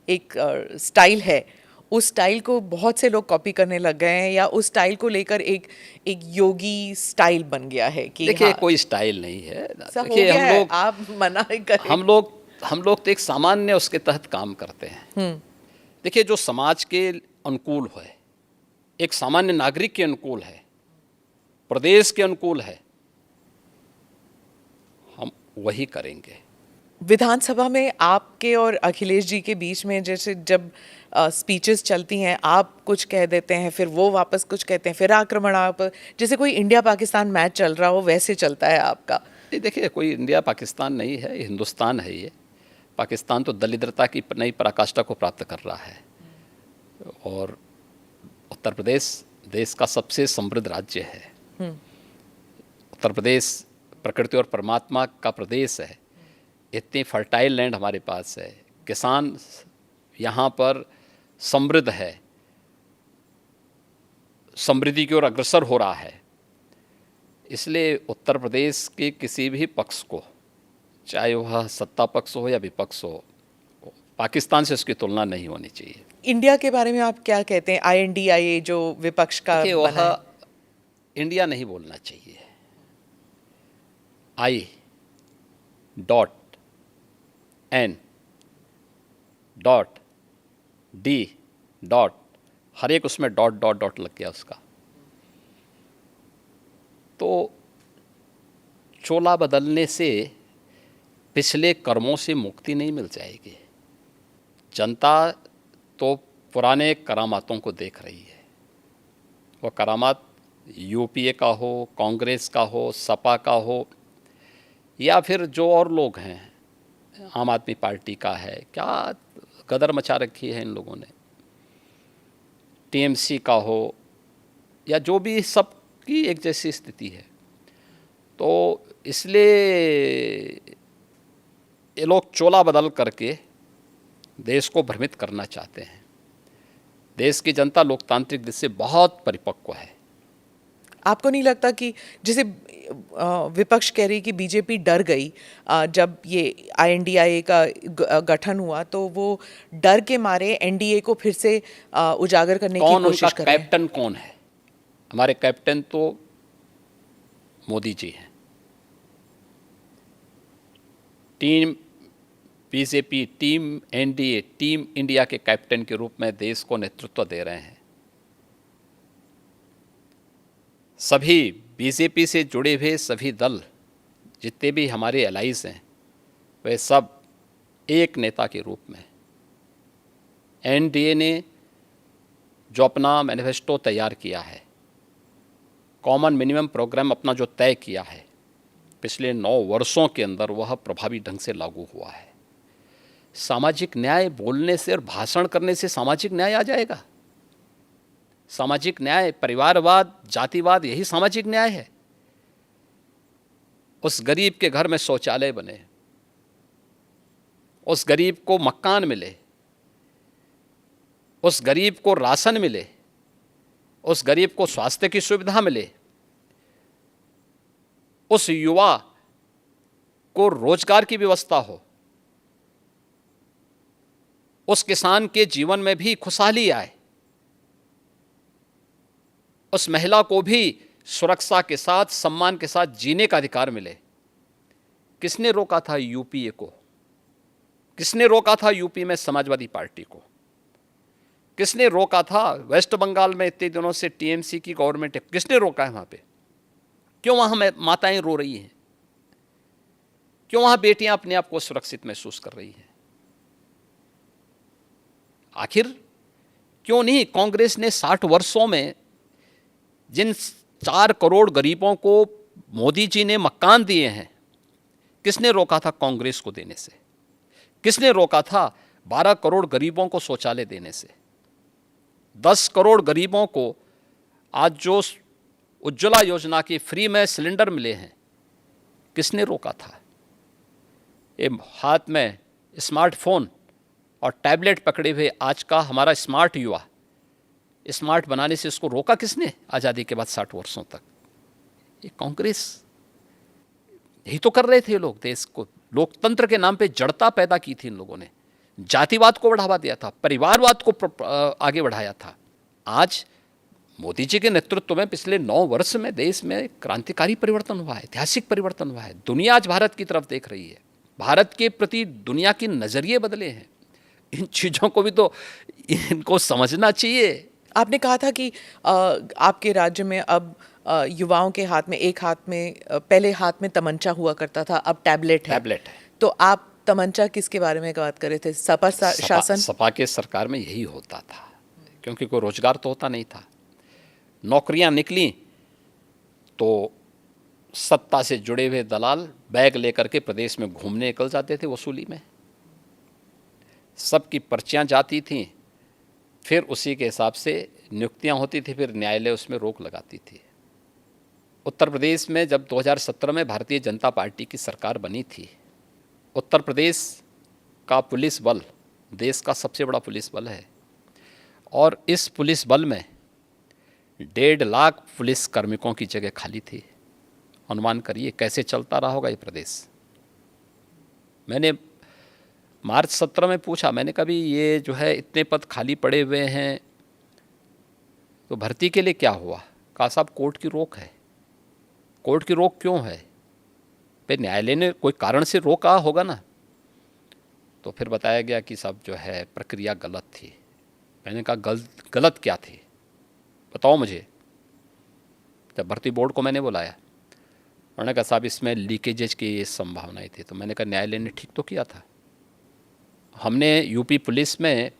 एक स्टाइल है, उस स्टाइल को बहुत से लोग कॉपी करने लग गए हैं, या उस स्टाइल को लेकर एक योगी स्टाइल बन गया है कि देखिए, हाँ, कोई स्टाइल नहीं है। देखिए हम लोग, आप मना करें, हम लोग तो एक सामान्य उसके तहत काम करते हैं। देखिए, जो समाज के अनुकूल है, एक सामान्य नागरिक के अनुकूल है, प्रदेश के अनुकूल है, हम वही करेंगे। विधानसभा में आपके और अखिलेश जी के बीच में जैसे जब स्पीचेस चलती हैं, आप कुछ कह देते हैं, फिर वो वापस कुछ कहते हैं, फिर आक्रमण, आप जैसे कोई इंडिया पाकिस्तान मैच चल रहा हो वैसे चलता है आपका। देखिए, कोई इंडिया पाकिस्तान नहीं है, ये हिंदुस्तान है। ये पाकिस्तान तो दलिद्रता की नई पराकाष्ठा को प्राप्त कर रहा है और उत्तर प्रदेश देश का सबसे समृद्ध राज्य है। उत्तर प्रदेश प्रकृति और परमात्मा का प्रदेश है। इतनी फर्टाइल लैंड हमारे पास है, किसान यहाँ पर समृद्ध है, समृद्धि की ओर अग्रसर हो रहा है। इसलिए उत्तर प्रदेश के किसी भी पक्ष को, चाहे वह सत्ता पक्ष हो या विपक्ष हो, पाकिस्तान से उसकी तुलना नहीं होनी चाहिए। इंडिया के बारे में आप क्या कहते हैं? INDIA जो विपक्ष का बना है, इंडिया नहीं बोलना चाहिए। I.N.D. हर एक उसमें डॉट लग गया उसका। तो चोला बदलने से पिछले कर्मों से मुक्ति नहीं मिल जाएगी। जनता तो पुराने करामातों को देख रही है, वह करामात यूपीए का हो, कांग्रेस का हो, सपा का हो, या फिर जो और लोग हैं, आम आदमी पार्टी का है, क्या गदर मचा रखी है इन लोगों ने। टीएमसी का हो या जो भी, सबकी एक जैसी स्थिति है। तो इसलिए ये लोग चोला बदल करके देश को भ्रमित करना चाहते हैं। देश की जनता लोकतांत्रिक दृष्टि से बहुत परिपक्व है। आपको नहीं लगता कि जैसे विपक्ष कह रही कि बीजेपी डर गई जब ये आईएनडीआईए का गठन हुआ, तो वो डर के मारे एनडीए को फिर से उजागर करने की कौन कोशिश उनका कर रहे हैं? कैप्टन कौन है? हमारे कैप्टन तो मोदी जी हैं। Team BJP, team NDA, team India के कैप्टन के रूप में देश को नेतृत्व दे रहे हैं। सभी बीजेपी से जुड़े हुए सभी दल, जितने भी हमारे एलाइज हैं, वे सब एक नेता के रूप में। एनडीए ने जो अपना मैनिफेस्टो तैयार किया है, कॉमन मिनिमम प्रोग्राम अपना जो तय किया है, पिछले 9 वर्षों के अंदर वह प्रभावी ढंग से लागू हुआ है। सामाजिक न्याय बोलने से और भाषण करने से सामाजिक न्याय आ जाएगा? सामाजिक न्याय, परिवारवाद, जातिवाद, यही सामाजिक न्याय है। उस गरीब के घर में शौचालय बने, उस गरीब को मकान मिले, उस गरीब को राशन मिले, उस गरीब को स्वास्थ्य की सुविधा मिले, उस युवा को रोजगार की व्यवस्था हो, उस किसान के जीवन में भी खुशहाली आए, उस महिला को भी सुरक्षा के साथ, सम्मान के साथ जीने का अधिकार मिले। किसने रोका था यूपीए को? किसने रोका था यूपी में समाजवादी पार्टी को? किसने रोका था वेस्ट बंगाल में इतने दिनों से टीएमसी की गवर्नमेंट है? किसने रोका है वहां पे? क्यों वहां माताएं रो रही हैं? क्यों वहां बेटियां अपने आप को सुरक्षित महसूस कर रही हैं? आखिर क्यों नहीं कांग्रेस ने 60 वर्षों में जिन 4 करोड़ गरीबों को मोदी जी ने मकान दिए हैं, किसने रोका था कांग्रेस को देने से? किसने रोका था 12 करोड़ गरीबों को शौचालय देने से? 10 करोड़ गरीबों को आज जो उज्ज्वला योजना की फ्री में सिलेंडर मिले हैं, किसने रोका था? ये हाथ में स्मार्टफोन और टैबलेट पकड़े हुए आज का हमारा स्मार्ट युवा, स्मार्ट बनाने से इसको रोका किसने आज़ादी के बाद 60 वर्षों तक? ये कांग्रेस। यही तो कर रहे थे लोग। देश को लोकतंत्र के नाम पे जड़ता पैदा की थी इन लोगों ने, जातिवाद को बढ़ावा दिया था, परिवारवाद को आगे बढ़ाया था। आज मोदी जी के नेतृत्व में पिछले 9 वर्ष में देश में क्रांतिकारी परिवर्तन हुआ है, ऐतिहासिक परिवर्तन हुआ है। दुनिया आज भारत की तरफ देख रही है, भारत के प्रति दुनिया के नज़रिए बदले हैं। इन चीज़ों को भी तो इनको समझना चाहिए। आपने कहा था कि आपके राज्य में अब युवाओं के हाथ में, एक हाथ में पहले हाथ में तमंचा हुआ करता था, अब टैबलेट है। टैबलेट है। तो आप तमंचा किसके बारे में बात कर रहे थे? सपा शासन? सपा के सरकार में यही होता था, क्योंकि कोई रोजगार तो होता नहीं था। नौकरियां निकली तो सत्ता से जुड़े हुए दलाल बैग लेकर के प्रदेश में घूमने निकल जाते थे वसूली में। सबकी पर्चियां जाती थीं, फिर उसी के हिसाब से नियुक्तियां होती थी, फिर न्यायालय उसमें रोक लगाती थी। उत्तर प्रदेश में जब 2017 में भारतीय जनता पार्टी की सरकार बनी थी, उत्तर प्रदेश का पुलिस बल देश का सबसे बड़ा पुलिस बल है, और इस पुलिस बल में 1.5 लाख पुलिस कार्मिकों की जगह खाली थी। अनुमान करिए कैसे चलता रहा होगा ये प्रदेश। मैंने मार्च 17 में पूछा, मैंने कहा भी ये जो है इतने पद खाली पड़े हुए हैं तो भर्ती के लिए क्या हुआ? कहा साहब कोर्ट की रोक है। कोर्ट की रोक क्यों है? फिर न्यायालय ने कोई कारण से रोका होगा ना। तो फिर बताया गया कि साहब जो है प्रक्रिया गलत थी। मैंने कहा गलत क्या थी बताओ मुझे। जब भर्ती बोर्ड को मैंने बुलाया, उन्होंने कहा साहब इसमें लीकेजेज की संभावनाएं थी। तो मैंने कहा न्यायालय ने ठीक तो किया था। हमने यूपी पुलिस में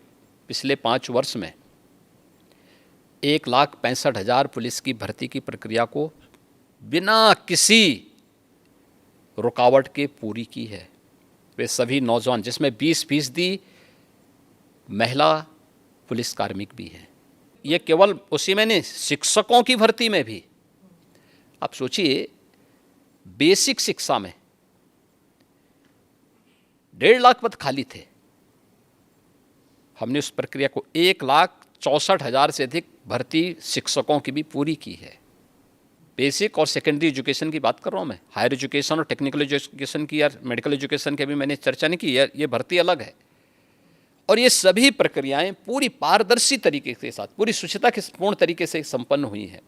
पिछले 5 वर्ष में 1,65,000 पुलिस की भर्ती की प्रक्रिया को बिना किसी रुकावट के पूरी की है। वे सभी नौजवान, जिसमें 20% महिला पुलिस कार्मिक भी हैं। ये केवल उसी में नहीं, शिक्षकों की भर्ती में भी। आप सोचिए, बेसिक शिक्षा में 1.5 लाख पद खाली थे। हमने उस प्रक्रिया को 1,64,000 से अधिक भर्ती शिक्षकों की भी पूरी की है। बेसिक और सेकेंडरी एजुकेशन की बात कर रहा हूँ मैं। हायर एजुकेशन और टेक्निकल एजुकेशन की या मेडिकल एजुकेशन की भी मैंने चर्चा नहीं की, ये भर्ती अलग है। और ये सभी प्रक्रियाएं पूरी पारदर्शी तरीके के साथ, पूरी शुचिता के पूर्ण तरीके से संपन्न हुई हैं।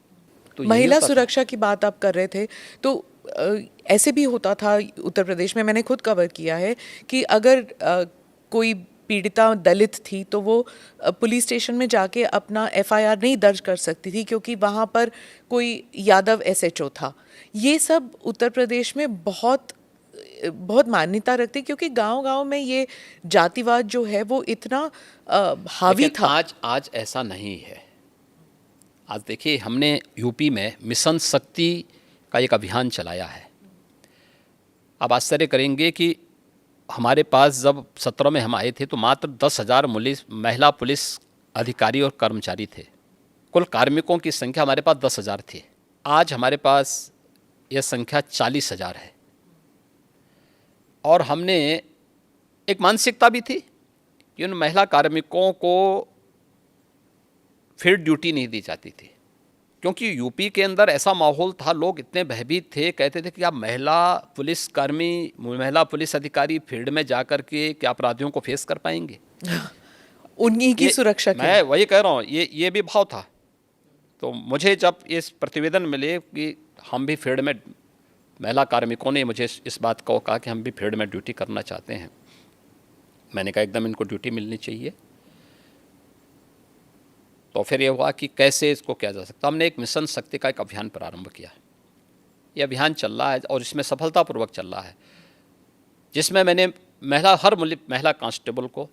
तो महिला सुरक्षा की बात आप कर रहे थे, तो ऐसे भी होता था उत्तर प्रदेश में, मैंने खुद कवर किया है कि अगर कोई पीड़िता दलित थी तो वो पुलिस स्टेशन में जाके अपना एफआईआर नहीं दर्ज कर सकती थी क्योंकि वहाँ पर कोई यादव एसएचओ था। ये सब उत्तर प्रदेश में बहुत मान्यता रखती, क्योंकि गांव-गांव में ये जातिवाद जो है वो इतना हावी था। आज ऐसा नहीं है। आज देखिए, हमने यूपी में मिशन शक्ति का एक अभियान चलाया है। आप आश्चर्य करेंगे कि हमारे पास जब 17 में हम आए थे तो मात्र 10,000 महिला पुलिस अधिकारी और कर्मचारी थे। कुल कार्मिकों की संख्या हमारे पास 10,000 थी। आज हमारे पास यह संख्या 40,000 है। और हमने एक मानसिकता भी थी कि उन महिला कार्मिकों को फिर ड्यूटी नहीं दी जाती थी, क्योंकि यूपी के अंदर ऐसा माहौल था, लोग इतने भयभीत थे, कहते थे कि आप महिला पुलिसकर्मी, महिला पुलिस अधिकारी फील्ड में जाकर के क्या अपराधियों को फेस कर पाएंगे। उन्हीं की सुरक्षा की। मैं वही कह रहा हूँ, ये भी भाव था। तो मुझे जब इस प्रतिवेदन मिले कि हम भी फील्ड में, महिला कार्मिकों ने मुझे इस बात को कहा कि हम भी फील्ड में ड्यूटी करना चाहते हैं, मैंने कहा एकदम इनको ड्यूटी मिलनी चाहिए। तो फिर ये हुआ कि कैसे इसको किया जा सकता। हमने एक मिशन शक्ति का एक अभियान प्रारंभ किया। ये अभियान चल रहा है और इसमें सफलतापूर्वक चल रहा है, जिसमें मैंने हर महिला कांस्टेबल को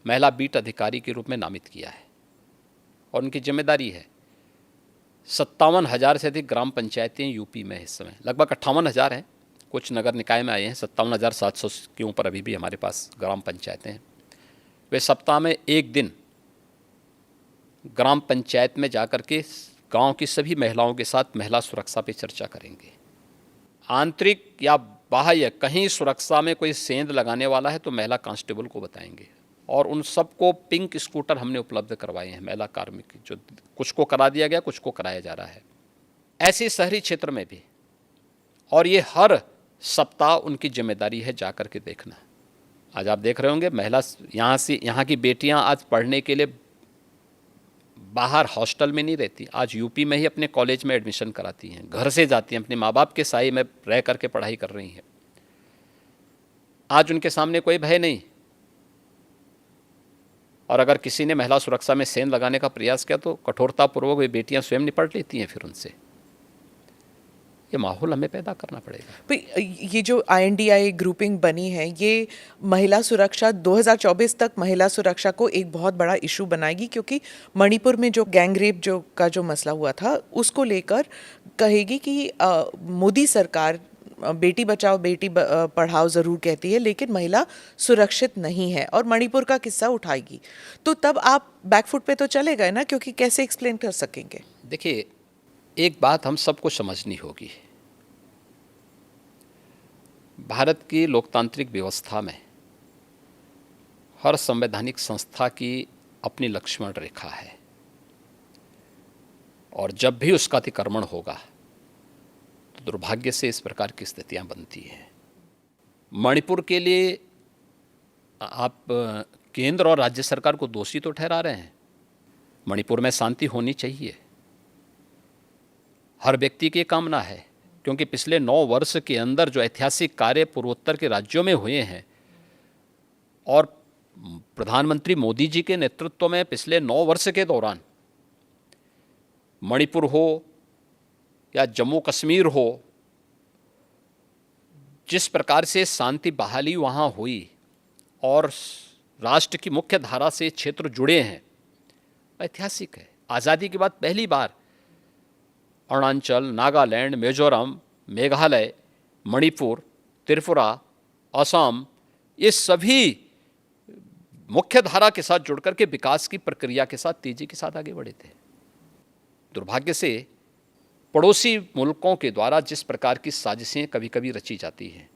महिला बीट अधिकारी के रूप में नामित किया है। और उनकी जिम्मेदारी है 57,000 से अधिक ग्राम पंचायतें यूपी में इस समय, लगभग 58,000 हैं, कुछ नगर निकाय में आए हैं, 57,700 के ऊपर अभी भी हमारे पास ग्राम पंचायतें हैं। वे सप्ताह में एक दिन ग्राम पंचायत में जाकर के गांव की सभी महिलाओं के साथ महिला सुरक्षा पे चर्चा करेंगे। आंतरिक या बाह्य कहीं सुरक्षा में कोई सेंध लगाने वाला है तो महिला कांस्टेबल को बताएंगे। और उन सबको पिंक स्कूटर हमने उपलब्ध करवाए हैं महिला कार्मिक, जो कुछ को करा दिया गया, कुछ को कराया जा रहा है। ऐसे शहरी क्षेत्र में भी। और ये हर सप्ताह उनकी जिम्मेदारी है जाकर के देखना। आज आप देख रहे होंगे महिला यहाँ की बेटियाँ आज पढ़ने के लिए बाहर हॉस्टल में नहीं रहती, आज यूपी में ही अपने कॉलेज में एडमिशन कराती हैं, घर से जाती हैं, अपने माँ बाप के साए में रह करके पढ़ाई कर रही हैं। आज उनके सामने कोई भय नहीं। और अगर किसी ने महिला सुरक्षा में सेंध लगाने का प्रयास किया तो कठोरतापूर्वक वे बेटियां स्वयं निपट लेती हैं फिर उनसे। ये माहौल हमें पैदा करना पड़ेगा। ये जो INDI ग्रुपिंग बनी है, ये महिला सुरक्षा 2024 तक महिला सुरक्षा को एक बहुत बड़ा इशू बनाएगी, क्योंकि मणिपुर में जो गैंग रेप का जो मसला हुआ था उसको लेकर कहेगी कि मोदी सरकार बेटी बचाओ बेटी पढ़ाओ ज़रूर कहती है, लेकिन महिला सुरक्षित नहीं है, और मणिपुर का किस्सा उठाएगी। तो तब आप बैकफुट पे तो चले गए ना, क्योंकि कैसे एक्सप्लेन कर सकेंगे। देखिए, एक बात हम सबको समझनी होगी। भारत की लोकतांत्रिक व्यवस्था में हर संवैधानिक संस्था की अपनी लक्ष्मण रेखा है, और जब भी उसका अतिक्रमण होगा तो दुर्भाग्य से इस प्रकार की स्थितियां बनती हैं। मणिपुर के लिए आप केंद्र और राज्य सरकार को दोषी तो ठहरा रहे हैं। मणिपुर में शांति होनी चाहिए, हर व्यक्ति की कामना है, क्योंकि पिछले 9 वर्ष के अंदर जो ऐतिहासिक कार्य पूर्वोत्तर के राज्यों में हुए हैं, और प्रधानमंत्री मोदी जी के नेतृत्व में पिछले 9 वर्ष के दौरान मणिपुर हो या जम्मू कश्मीर हो, जिस प्रकार से शांति बहाली वहाँ हुई और राष्ट्र की मुख्य धारा से क्षेत्र जुड़े हैं, ऐतिहासिक है। आज़ादी के बाद पहली बार अरुणाचल, नागालैंड, मिजोरम, मेघालय, मणिपुर, त्रिपुरा, असम, ये सभी मुख्य धारा के साथ जुड़कर के विकास की प्रक्रिया के साथ तेजी के साथ आगे बढ़े थे। दुर्भाग्य से पड़ोसी मुल्कों के द्वारा जिस प्रकार की साजिशें कभी कभी रची जाती हैं,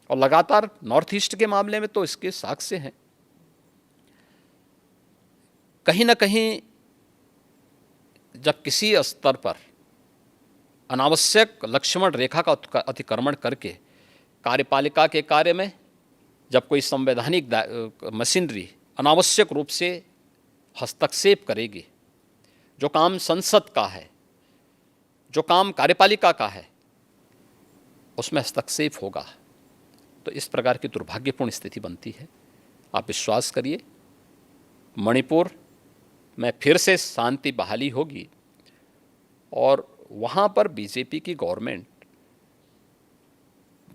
और लगातार नॉर्थ ईस्ट के मामले में तो इसके साक्ष्य हैं, कहीं ना कहीं जब किसी स्तर पर अनावश्यक लक्ष्मण रेखा का अतिक्रमण करके कार्यपालिका के कार्य में जब कोई संवैधानिक मशीनरी अनावश्यक रूप से हस्तक्षेप करेगी, जो काम संसद का है, जो काम कार्यपालिका का है, उसमें हस्तक्षेप होगा, तो इस प्रकार की दुर्भाग्यपूर्ण स्थिति बनती है। आप विश्वास करिए, मणिपुर में फिर से शांति बहाली होगी और वहाँ पर बीजेपी की गवर्नमेंट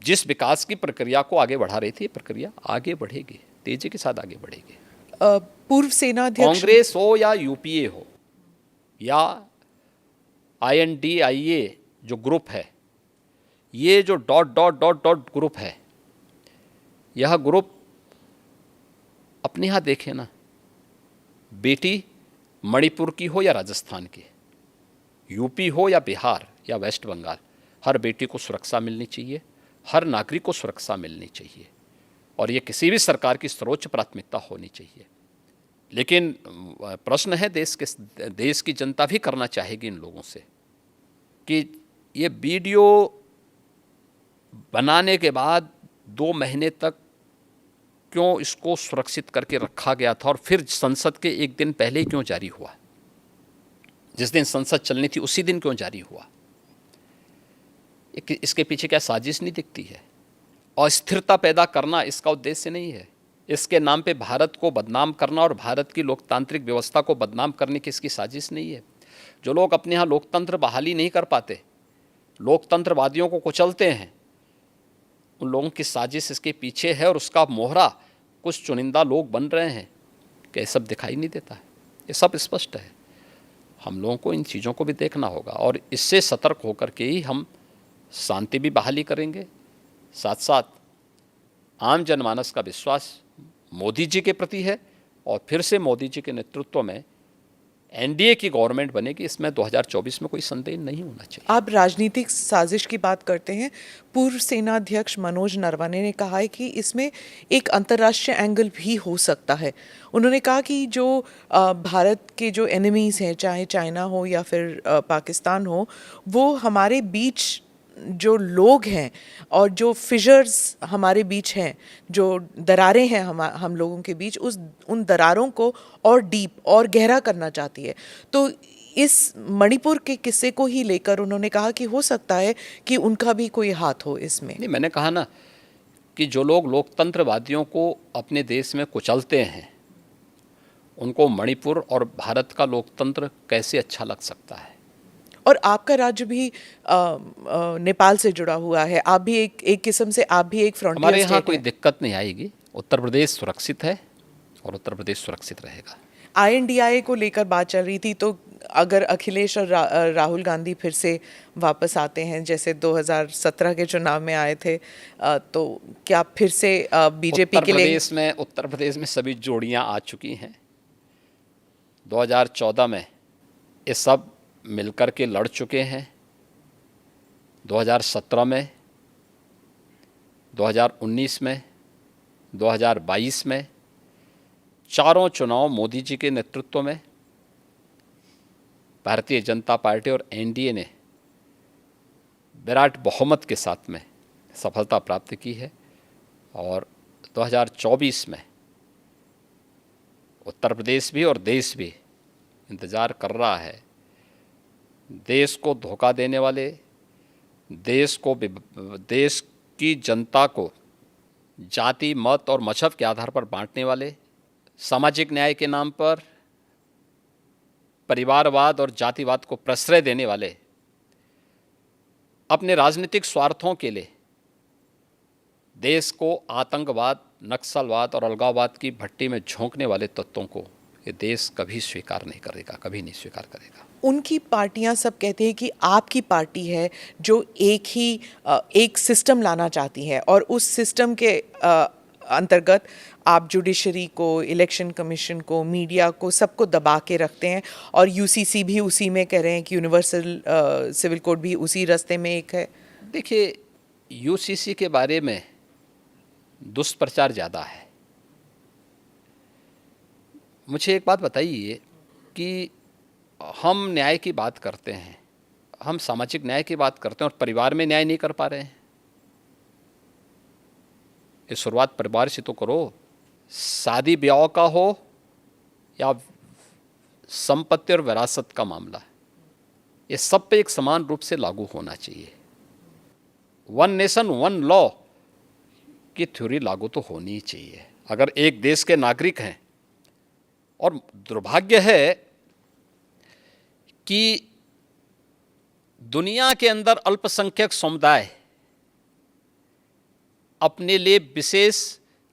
जिस विकास की प्रक्रिया को आगे बढ़ा रही थी, प्रक्रिया आगे बढ़ेगी, तेजी के साथ आगे बढ़ेगी। पूर्व सेनाध्यक्ष कांग्रेस हो या यूपीए हो या INDIA जो ग्रुप है, ये जो ... ग्रुप है, यह ग्रुप अपने यहाँ देखे ना, बेटी मणिपुर की हो या राजस्थान की, यूपी हो या बिहार या वेस्ट बंगाल, हर बेटी को सुरक्षा मिलनी चाहिए, हर नागरिक को सुरक्षा मिलनी चाहिए, और ये किसी भी सरकार की सर्वोच्च प्राथमिकता होनी चाहिए। लेकिन प्रश्न है, देश की जनता भी करना चाहेगी इन लोगों से कि ये वीडियो बनाने के बाद 2 महीने तक क्यों इसको सुरक्षित करके रखा गया था, और फिर संसद के एक दिन पहले क्यों जारी हुआ, जिस दिन संसद चलनी थी उसी दिन क्यों जारी हुआ। इसके पीछे क्या साजिश नहीं दिखती है? अस्थिरता पैदा करना इसका उद्देश्य नहीं है। इसके नाम पे भारत को बदनाम करना और भारत की लोकतांत्रिक व्यवस्था को बदनाम करने की इसकी साजिश नहीं है। जो लोग अपने यहाँ लोकतंत्र बहाली नहीं कर पाते, लोकतंत्रवादियों को कुचलते हैं, उन लोगों की साजिश इसके पीछे है, और उसका मोहरा कुछ चुनिंदा लोग बन रहे हैं कि सब दिखाई नहीं देता है। ये सब स्पष्ट है। हम लोगों को इन चीज़ों को भी देखना होगा, और इससे सतर्क होकर के ही हम शांति भी बहाली करेंगे। साथ साथ आम जनमानस का विश्वास मोदी जी के प्रति है, और फिर से मोदी जी के नेतृत्व में NDA की गवर्नमेंट बनेगी, इसमें 2024 में कोई संदेह नहीं होना चाहिए। आप राजनीतिक साजिश की बात करते हैं। पूर्व सेनाध्यक्ष मनोज नरवणे ने कहा है कि इसमें एक अंतर्राष्ट्रीय एंगल भी हो सकता है। उन्होंने कहा कि जो भारत के जो एनिमीज़ हैं, चाहे चाइना हो या फिर पाकिस्तान हो, वो हमारे बीच जो लोग हैं और जो फिशर्स हमारे बीच हैं, जो दरारें हैं हम लोगों के बीच, उन दरारों को और डीप और गहरा करना चाहती है। तो इस मणिपुर के किस्से को ही लेकर उन्होंने कहा कि हो सकता है कि उनका भी कोई हाथ हो इसमें। नहीं, मैंने कहा ना कि जो लोग लोकतंत्रवादियों को अपने देश में कुचलते हैं, उनको मणिपुर और भारत का लोकतंत्र कैसे अच्छा लग सकता है। और आपका राज्य भी नेपाल से जुड़ा हुआ है, आप भी एक किस्म से आप भी एक फ्रंटियर हमारे यहाँ स्टेट कोई है। दिक्कत नहीं आएगी। उत्तर प्रदेश सुरक्षित है और उत्तर प्रदेश सुरक्षित रहेगा। INDIA को लेकर बात चल रही थी, तो अगर अखिलेश और राहुल गांधी फिर से वापस आते हैं जैसे 2017 के चुनाव में आए थे, तो क्या फिर से बीजेपी के लिए? उत्तर प्रदेश में सभी जोड़ियां आ चुकी हैं। 2014 में ये सब मिलकर के लड़ चुके हैं। 2017 में, 2019 में, 2022 में चारों चुनाव मोदी जी के नेतृत्व में भारतीय जनता पार्टी और NDA ने विराट बहुमत के साथ में सफलता प्राप्त की है। और 2024 में उत्तर प्रदेश भी और देश भी इंतज़ार कर रहा है। देश को धोखा देने वाले, देश की जनता को जाति, मत और मजहब के आधार पर बांटने वाले, सामाजिक न्याय के नाम पर परिवारवाद और जातिवाद को प्रश्रय देने वाले, अपने राजनीतिक स्वार्थों के लिए देश को आतंकवाद, नक्सलवाद और अलगाववाद की भट्टी में झोंकने वाले तत्वों को ये देश कभी स्वीकार नहीं करेगा, कभी नहीं स्वीकार करेगा। उनकी पार्टियां सब कहती हैं कि आपकी पार्टी है जो एक सिस्टम लाना चाहती है और उस सिस्टम के अंतर्गत आप जुडिशरी को, इलेक्शन कमीशन को, मीडिया को, सबको दबा के रखते हैं और यूसीसी भी उसी में कह रहे हैं कि यूनिवर्सल सिविल कोड भी उसी रास्ते में एक है। देखिए, यूसीसी के बारे में दुष्प्रचार ज़्यादा है। मुझे एक बात बताइए कि हम न्याय की बात करते हैं, हम सामाजिक न्याय की बात करते हैं और परिवार में न्याय नहीं कर पा रहे हैं। ये शुरुआत परिवार से तो करो। शादी ब्याह का हो या संपत्ति और विरासत का मामला, ये सब पे एक समान रूप से लागू होना चाहिए। वन नेशन वन लॉ की थ्योरी लागू तो होनी ही चाहिए अगर एक देश के नागरिक हैं। और दुर्भाग्य है कि दुनिया के अंदर अल्पसंख्यक समुदाय अपने लिए विशेष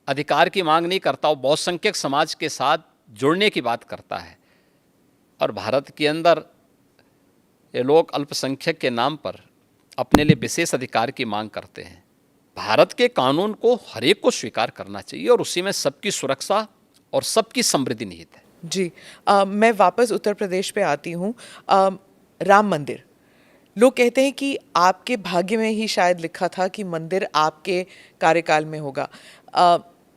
अधिकार की मांग नहीं करता, वो बहुसंख्यक समाज के साथ जुड़ने की बात करता है। और भारत के अंदर ये लोग अल्पसंख्यक के नाम पर अपने लिए विशेष अधिकार की मांग करते हैं। भारत के कानून को हर एक को स्वीकार करना चाहिए और उसी में सबकी सुरक्षा और सबकी समृद्धि निहित है। जी, मैं वापस उत्तर प्रदेश पे आती हूँ। राम मंदिर, लोग कहते हैं कि आपके भाग्य में ही शायद लिखा था कि मंदिर आपके कार्यकाल में होगा।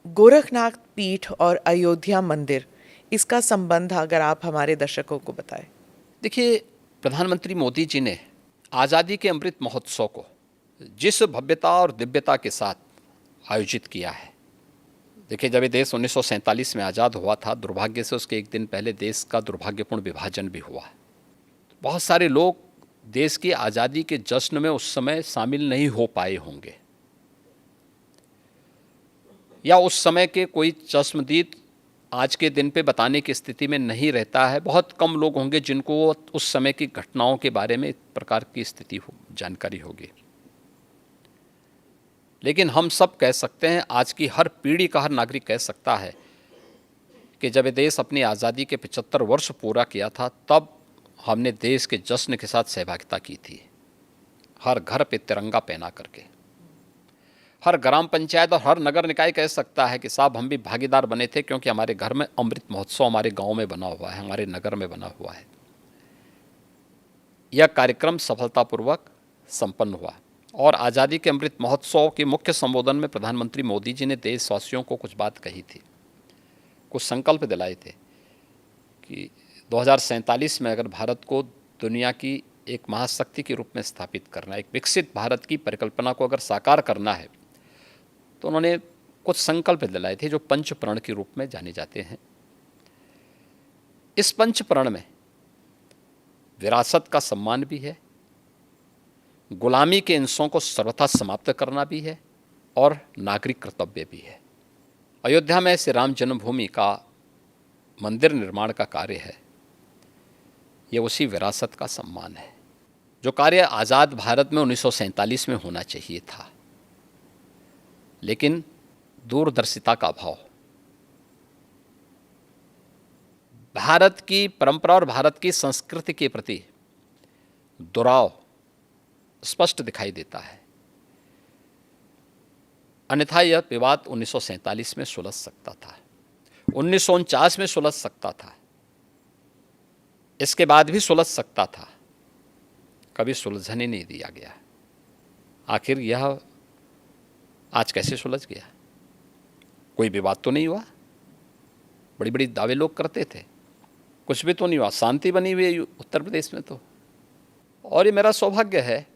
गोरखनाथ पीठ और अयोध्या मंदिर, इसका संबंध अगर आप हमारे दर्शकों को बताएं। देखिए, प्रधानमंत्री मोदी जी ने आज़ादी के अमृत महोत्सव को जिस भव्यता और दिव्यता के साथ आयोजित किया है, देखिए, जब ये देश 1947 में आज़ाद हुआ था, दुर्भाग्य से उसके एक दिन पहले देश का दुर्भाग्यपूर्ण विभाजन भी हुआ। बहुत सारे लोग देश की आज़ादी के जश्न में उस समय शामिल नहीं हो पाए होंगे, या उस समय के कोई चश्मदीद आज के दिन पे बताने की स्थिति में नहीं रहता है। बहुत कम लोग होंगे जिनको उस समय की घटनाओं के बारे में इस प्रकार की जानकारी होगी। लेकिन हम सब कह सकते हैं, आज की हर पीढ़ी का हर नागरिक कह सकता है कि जब ये देश अपनी आज़ादी के 75 वर्ष पूरा किया था, तब हमने देश के जश्न के साथ सहभागिता की थी। हर घर पे तिरंगा पहना करके, हर ग्राम पंचायत और हर नगर निकाय कह सकता है कि साहब हम भी भागीदार बने थे, क्योंकि हमारे घर में अमृत महोत्सव हमारे गांव में बना हुआ है, हमारे नगर में बना हुआ है। यह कार्यक्रम सफलतापूर्वक संपन्न हुआ और आज़ादी के अमृत महोत्सव के मुख्य संबोधन में प्रधानमंत्री मोदी जी ने देशवासियों को कुछ बात कही थी, कुछ संकल्प दिलाए थे कि 2047 में अगर भारत को दुनिया की एक महाशक्ति के रूप में स्थापित करना, एक विकसित भारत की परिकल्पना को अगर साकार करना है, तो उन्होंने कुछ संकल्प दिलाए थे जो पंच प्रण के रूप में जाने जाते हैं। इस पंच प्रण में विरासत का सम्मान भी है, गुलामी के इंसों को सर्वथा समाप्त करना भी है और नागरिक कर्तव्य भी है। अयोध्या में श्री राम जन्मभूमि का मंदिर निर्माण का कार्य है, ये उसी विरासत का सम्मान है जो कार्य आज़ाद भारत में 1947 में होना चाहिए था। लेकिन दूरदर्शिता का अभाव, भारत की परंपरा और भारत की संस्कृति के प्रति दुराव स्पष्ट दिखाई देता है। अन्यथा यह विवाद 1947 में सुलझ सकता था, 1949 में सुलझ सकता था, इसके बाद भी सुलझ सकता था, कभी सुलझने नहीं दिया गया। आखिर यह आज कैसे सुलझ गया? कोई विवाद तो नहीं हुआ, बड़ी बड़ी दावे लोग करते थे, कुछ भी तो नहीं हुआ, शांति बनी हुई है उत्तर प्रदेश में तो। और ये मेरा सौभाग्य है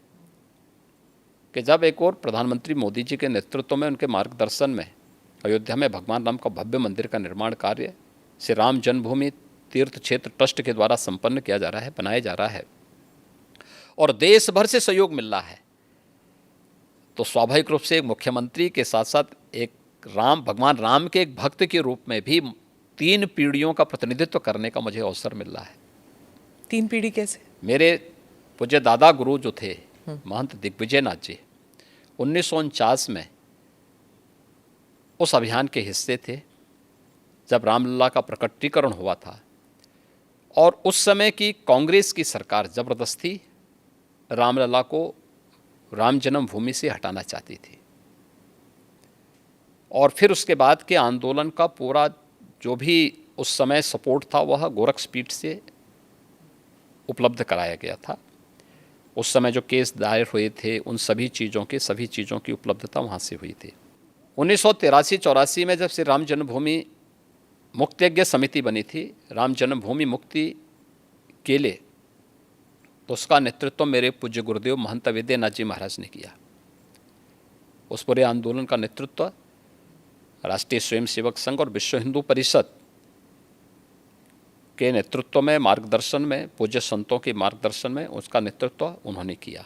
कि जब एक और प्रधानमंत्री मोदी जी के नेतृत्व में, उनके मार्गदर्शन में अयोध्या में भगवान राम का भव्य मंदिर का निर्माण कार्य श्री राम जन्मभूमि तीर्थ क्षेत्र ट्रस्ट के द्वारा संपन्न किया जा रहा है, बनाया जा रहा है और देश भर से सहयोग मिल रहा है, तो स्वाभाविक रूप से एक मुख्यमंत्री के साथ साथ एक भगवान राम के एक भक्त के रूप में भी 3 पीढ़ियों का प्रतिनिधित्व करने का मुझे अवसर मिल रहा है। 3 पीढ़ी कैसे? मेरे पूज्य दादा गुरु जो थे महंत दिग्विजय नाथ जी, 1949 में उस अभियान के हिस्से थे जब रामलला का प्रकटीकरण हुआ था, और उस समय की कांग्रेस की सरकार ज़बरदस्ती रामलला को राम जन्मभूमि से हटाना चाहती थी। और फिर उसके बाद के आंदोलन का पूरा जो भी उस समय सपोर्ट था वह गोरक्षपीठ से उपलब्ध कराया गया था। उस समय जो केस दायर हुए थे उन सभी चीज़ों की उपलब्धता वहाँ से हुई थी। 1983-84 में जब श्री राम जन्मभूमि मुक्ति यज्ञ समिति बनी थी, राम जन्मभूमि मुक्ति के लिए, तो उसका नेतृत्व मेरे पूज्य गुरुदेव महंत विद्यानाथ जी महाराज ने किया। उस पूरे आंदोलन का नेतृत्व राष्ट्रीय स्वयंसेवक संघ और विश्व हिंदू परिषद के नेतृत्व में, मार्गदर्शन में, पूज्य संतों के मार्गदर्शन में उसका नेतृत्व उन्होंने किया।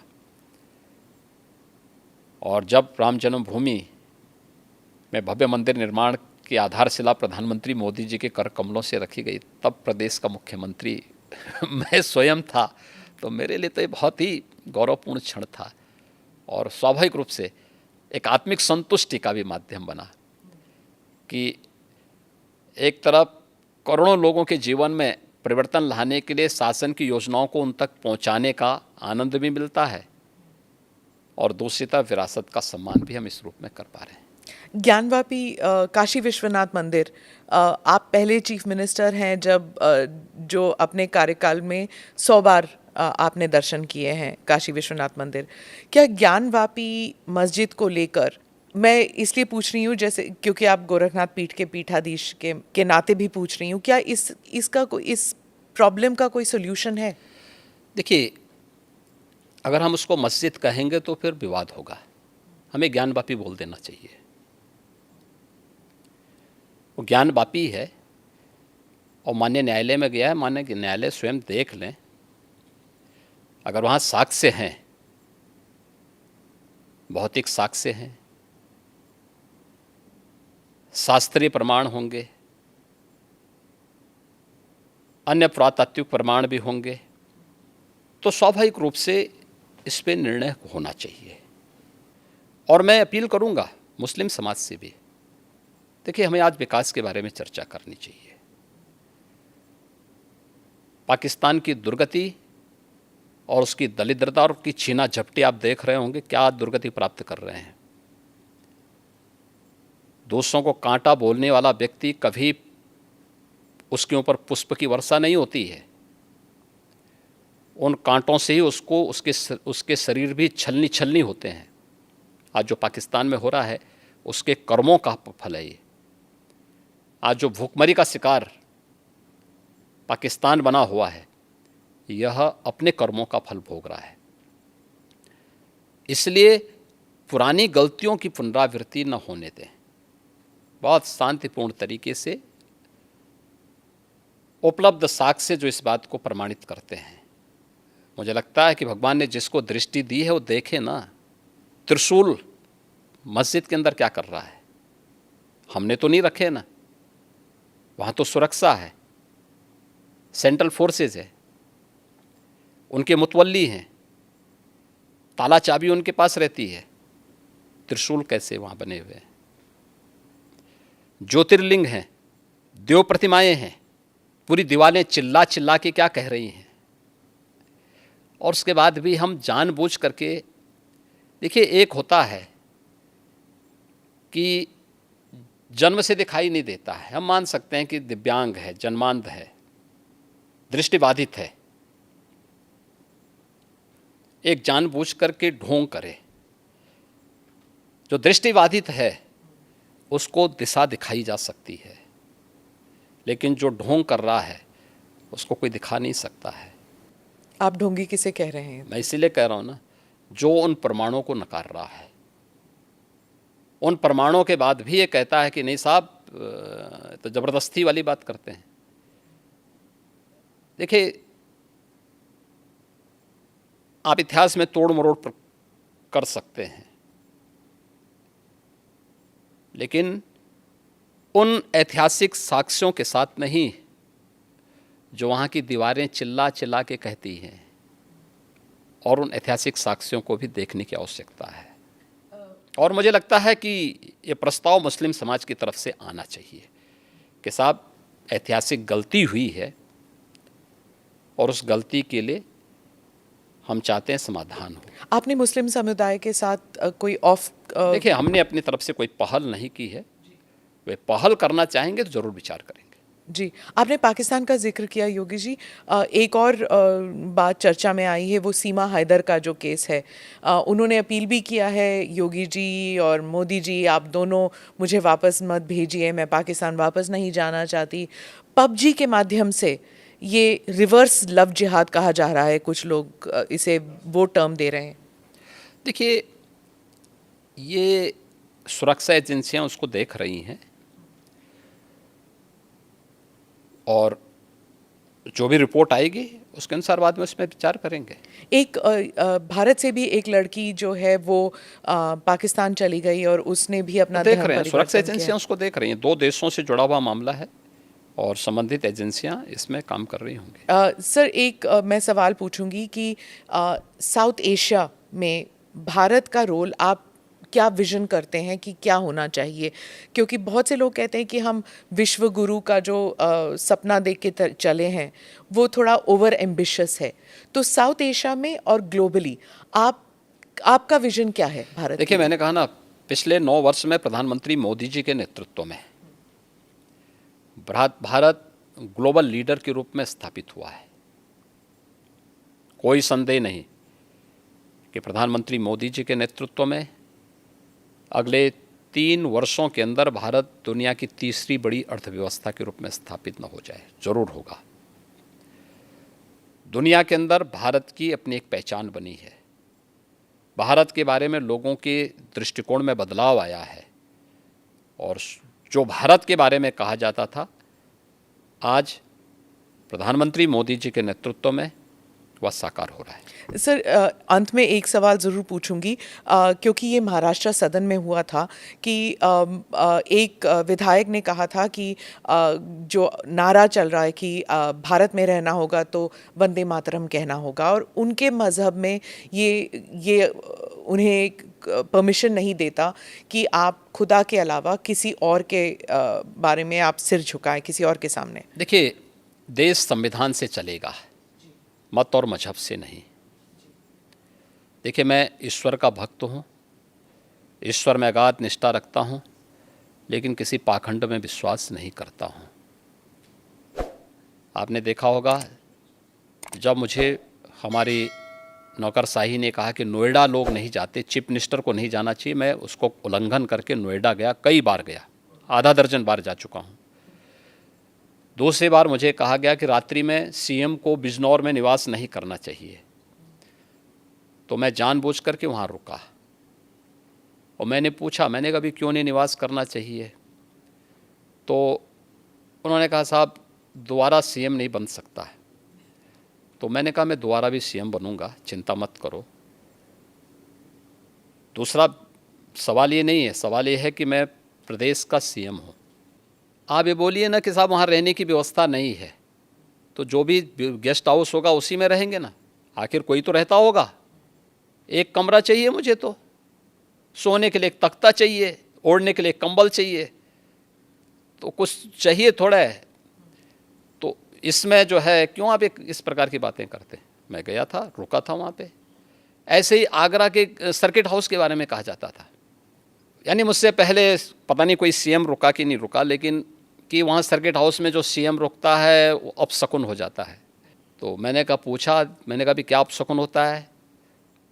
और जब राम जन्मभूमि में भव्य मंदिर निर्माण की आधारशिला प्रधानमंत्री मोदी जी के कर कमलों से रखी गई, तब प्रदेश का मुख्यमंत्री मैं स्वयं था। तो मेरे लिए तो ये बहुत ही गौरवपूर्ण क्षण था और स्वाभाविक रूप से एक आत्मिक संतुष्टि का भी माध्यम बना कि एक तरफ करोड़ों लोगों के जीवन में परिवर्तन लाने के लिए शासन की योजनाओं को उन तक पहुंचाने का आनंद भी मिलता है और दूसरी तरफ विरासत का सम्मान भी हम इस रूप में कर पा रहे हैं। ज्ञानवापी काशी विश्वनाथ मंदिर, आप पहले चीफ मिनिस्टर हैं जब जो अपने कार्यकाल में 100 बार आपने दर्शन किए हैं काशी विश्वनाथ मंदिर। क्या ज्ञानवापी मस्जिद को लेकर, मैं इसलिए पूछ रही हूँ जैसे क्योंकि आप गोरखनाथ पीठ के पीठाधीश के नाते भी पूछ रही हूँ, क्या इस प्रॉब्लम का कोई सोल्यूशन है? देखिए, अगर हम उसको मस्जिद कहेंगे तो फिर विवाद होगा। हमें ज्ञानवापी बोल देना चाहिए। वो ज्ञानवापी है और माननीय न्यायालय में गया है। माननीय न्यायालय स्वयं देख लें, अगर वहाँ साक्ष्य हैं, भौतिक साक्ष्य हैं, शास्त्रीय प्रमाण होंगे, अन्य पुरातात्विक प्रमाण भी होंगे, तो स्वाभाविक रूप से इस पे निर्णय होना चाहिए। और मैं अपील करूंगा मुस्लिम समाज से भी, देखिए हमें आज विकास के बारे में चर्चा करनी चाहिए। पाकिस्तान की दुर्गति और उसकी दलिद्रता और उसकी छीना झपटी आप देख रहे होंगे, क्या दुर्गति प्राप्त कर रहे हैं। दूसरों को कांटा बोलने वाला व्यक्ति कभी उसके ऊपर पुष्प की वर्षा नहीं होती है, उन कांटों से ही उसको उसके शरीर भी छलनी छलनी होते हैं। आज जो पाकिस्तान में हो रहा है उसके कर्मों का फल है ये। आज जो भूखमरी का शिकार पाकिस्तान बना हुआ है, यह अपने कर्मों का फल भोग रहा है। इसलिए पुरानी गलतियों की पुनरावृत्ति न होने दें। बहुत शांतिपूर्ण तरीके से उपलब्ध साक्ष्य जो इस बात को प्रमाणित करते हैं। मुझे लगता है कि भगवान ने जिसको दृष्टि दी है वो देखे ना, त्रिशूल मस्जिद के अंदर क्या कर रहा है। हमने तो नहीं रखे ना, वहाँ तो सुरक्षा है, सेंट्रल फोर्सेज है, उनके मुतवल्ली हैं, ताला चाबी उनके पास रहती है। त्रिशूल कैसे वहाँ बने हुए हैं? ज्योतिर्लिंग हैं, देव प्रतिमाएं हैं, पूरी दीवारें चिल्ला चिल्ला के क्या कह रही हैं। और उसके बाद भी हम जानबूझ करके, देखिए एक होता है कि जन्म से दिखाई नहीं देता है, हम मान सकते हैं कि दिव्यांग है, जन्मांध है, दृष्टिबाधित है, एक जानबूझ करके ढोंग करे। जो दृष्टिबाधित है उसको दिशा दिखाई जा सकती है, लेकिन जो ढोंग कर रहा है उसको कोई दिखा नहीं सकता है। आप ढोंगी किसे कह रहे हैं? मैं इसीलिए कह रहा हूँ ना, जो उन प्रमाणों को नकार रहा है, उन प्रमाणों के बाद भी ये कहता है कि नहीं साहब, तो जबरदस्ती वाली बात करते हैं। देखिए, आप इतिहास में तोड़ मरोड़ कर सकते हैं, लेकिन उन ऐतिहासिक साक्ष्यों के साथ नहीं जो वहाँ की दीवारें चिल्ला चिल्ला के कहती हैं, और उन ऐतिहासिक साक्ष्यों को भी देखने की आवश्यकता है। और मुझे लगता है कि ये प्रस्ताव मुस्लिम समाज की तरफ से आना चाहिए कि साहब ऐतिहासिक गलती हुई है और उस गलती के लिए हम चाहते हैं समाधान हो। आपने मुस्लिम समुदाय के साथ कोई ऑफ देखिए, हमने अपनी तरफ से कोई पहल नहीं की है, वे पहल करना चाहेंगे तो ज़रूर विचार करेंगे। जी, आपने पाकिस्तान का जिक्र किया योगी जी। एक और बात चर्चा में आई है, वो सीमा हैदर का जो केस है। उन्होंने अपील भी किया है, योगी जी और मोदी जी, आप दोनों मुझे वापस मत भेजिए, मैं पाकिस्तान वापस नहीं जाना चाहती। पबजी के माध्यम से ये रिवर्स लव जिहाद कहा जा रहा है, कुछ लोग इसे वो टर्म दे रहे हैं। देखिए, ये सुरक्षा एजेंसियां उसको देख रही हैं और जो भी रिपोर्ट आएगी उसके अनुसार बाद में उसमें विचार करेंगे। एक भारत से भी एक लड़की जो है वो पाकिस्तान चली गई और उसने भी अपना देख धर्म रहे हैं, सुरक्षा परिवर्तन किया। एजेंसियां उसको देख रही हैं। 2 देशों से जुड़ा हुआ मामला है और संबंधित एजेंसियां इसमें काम कर रही होंगी। सर, एक मैं सवाल पूछूंगी कि साउथ एशिया में भारत का रोल आप क्या विजन करते हैं कि क्या होना चाहिए? क्योंकि बहुत से लोग कहते हैं कि हम विश्व गुरु का जो सपना देख के चले हैं वो थोड़ा ओवर एम्बिशियस है। तो साउथ एशिया में और ग्लोबली आपका विजन क्या है भारत के देखिए, लिए? मैंने कहा ना, पिछले 9 वर्ष में प्रधानमंत्री मोदी जी के नेतृत्व में भारत ग्लोबल लीडर के रूप में स्थापित हुआ है। कोई संदेह नहीं कि प्रधानमंत्री मोदी जी के नेतृत्व में अगले 3 वर्षों के अंदर भारत दुनिया की तीसरी बड़ी अर्थव्यवस्था के रूप में स्थापित न हो जाए, जरूर होगा। दुनिया के अंदर भारत की अपनी एक पहचान बनी है। भारत के बारे में लोगों के दृष्टिकोण में बदलाव आया है और जो भारत के बारे में कहा जाता था, आज प्रधानमंत्री मोदी जी के नेतृत्व में वह साकार हो रहा है। सर, अंत में एक सवाल ज़रूर पूछूंगी, क्योंकि ये महाराष्ट्र सदन में हुआ था कि एक विधायक ने कहा था कि जो नारा चल रहा है कि भारत में रहना होगा तो वंदे मातरम कहना होगा, और उनके मज़हब में ये उन्हें परमिशन नहीं देता कि आप खुदा के अलावा किसी और के बारे में आप सिर झुकाएं, किसी और के सामने। देखिए, देश संविधान से चलेगा, मत और मजहब से नहीं। देखिए, मैं ईश्वर का भक्त हूँ, ईश्वर में अगाध निष्ठा रखता हूँ, लेकिन किसी पाखंड में विश्वास नहीं करता हूँ। आपने देखा होगा, जब मुझे हमारी नौकरशाही ने कहा कि नोएडा लोग नहीं जाते, चीफ मिनिस्टर को नहीं जाना चाहिए, मैं उसको उल्लंघन करके नोएडा गया, कई बार गया, आधा दर्जन बार जा चुका हूँ। दूसरी बार मुझे कहा गया कि रात्रि में सीएम को बिजनौर में निवास नहीं करना चाहिए, तो मैं जानबूझ करके वहाँ रुका और मैंने पूछा, मैंने कहा भी क्यों नहीं निवास करना चाहिए? तो उन्होंने कहा साहब दोबारा सीएम नहीं बन सकता है। तो मैंने कहा मैं दोबारा भी सीएम बनूंगा, चिंता मत करो। दूसरा सवाल ये नहीं है, सवाल ये है कि मैं प्रदेश का सीएम हूँ। आप ये बोलिए ना कि साहब वहाँ रहने की व्यवस्था नहीं है, तो जो भी गेस्ट हाउस होगा उसी में रहेंगे ना, आखिर कोई तो रहता होगा। एक कमरा चाहिए मुझे, तो सोने के लिए एक तख्ता चाहिए, ओढ़ने के लिए एक कंबल चाहिए, तो कुछ चाहिए थोड़ा है। तो इसमें जो है क्यों आप इस प्रकार की बातें करते हैं? मैं गया था, रुका था वहाँ पे। ऐसे ही आगरा के सर्किट हाउस के बारे में कहा जाता था, यानी मुझसे पहले पता नहीं कोई सीएम रुका कि नहीं रुका, लेकिन कि वहाँ सर्किट हाउस में जो सीएम रुकता है वो अपशकुन हो जाता है। तो मैंने कहा भी क्या अपशकुन होता है?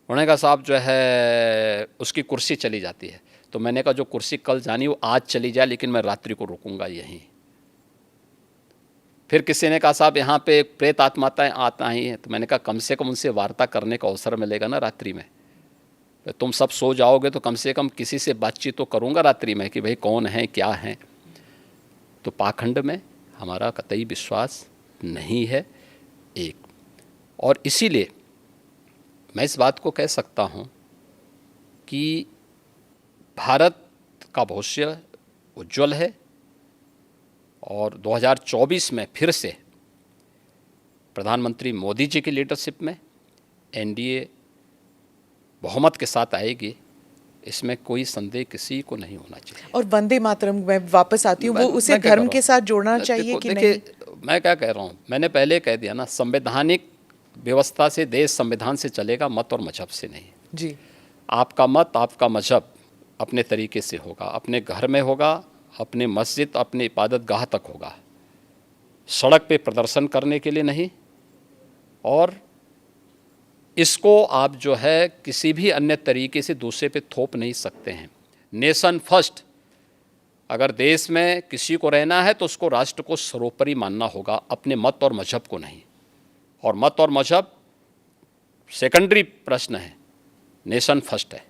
उन्होंने कहा साहब जो है उसकी कुर्सी चली जाती है। तो मैंने कहा जो कुर्सी कल जानी वो आज चली जाए, लेकिन मैं रात्रि को रुकूंगा यहीं। फिर किसी ने कहा साहब यहाँ पे प्रेत आत्माएं आता ही हैं, तो मैंने कहा कम से कम उनसे वार्ता करने का अवसर मिलेगा ना रात्रि में। तो तुम सब सो जाओगे तो कम से कम किसी से बातचीत तो करूँगा रात्रि में कि भाई कौन है क्या है। तो पाखंड में हमारा कतई विश्वास नहीं है एक, और इसीलिए मैं इस बात को कह सकता हूँ कि भारत का भविष्य उज्जवल है और 2024 में फिर से प्रधानमंत्री मोदी जी की लीडरशिप में एनडीए बहुमत के साथ आएगी, इसमें कोई संदेह किसी को नहीं होना चाहिए। और वंदे मातरम मैं वापस आती हूँ, वो उसे मैं क्या धर्म कर रहा के हूँ? साथ जोड़ना चाहिए कि नहीं? देखिए मैं क्या कह रहा हूँ, मैंने पहले कह दिया ना, संवैधानिक व्यवस्था से देश संविधान से चलेगा, मत और मजहब से नहीं। जी। आपका मत आपका मजहब अपने तरीके से होगा, अपने घर में होगा, अपने मस्जिद अपने इबादत गाह तक होगा, सड़क पे प्रदर्शन करने के लिए नहीं। और इसको आप जो है किसी भी अन्य तरीके से दूसरे पे थोप नहीं सकते हैं। नेशन फर्स्ट, अगर देश में किसी को रहना है तो उसको राष्ट्र को सर्वोपरि मानना होगा, अपने मत और मजहब को नहीं। और मत और मजहब सेकेंडरी प्रश्न है, नेशन फर्स्ट है।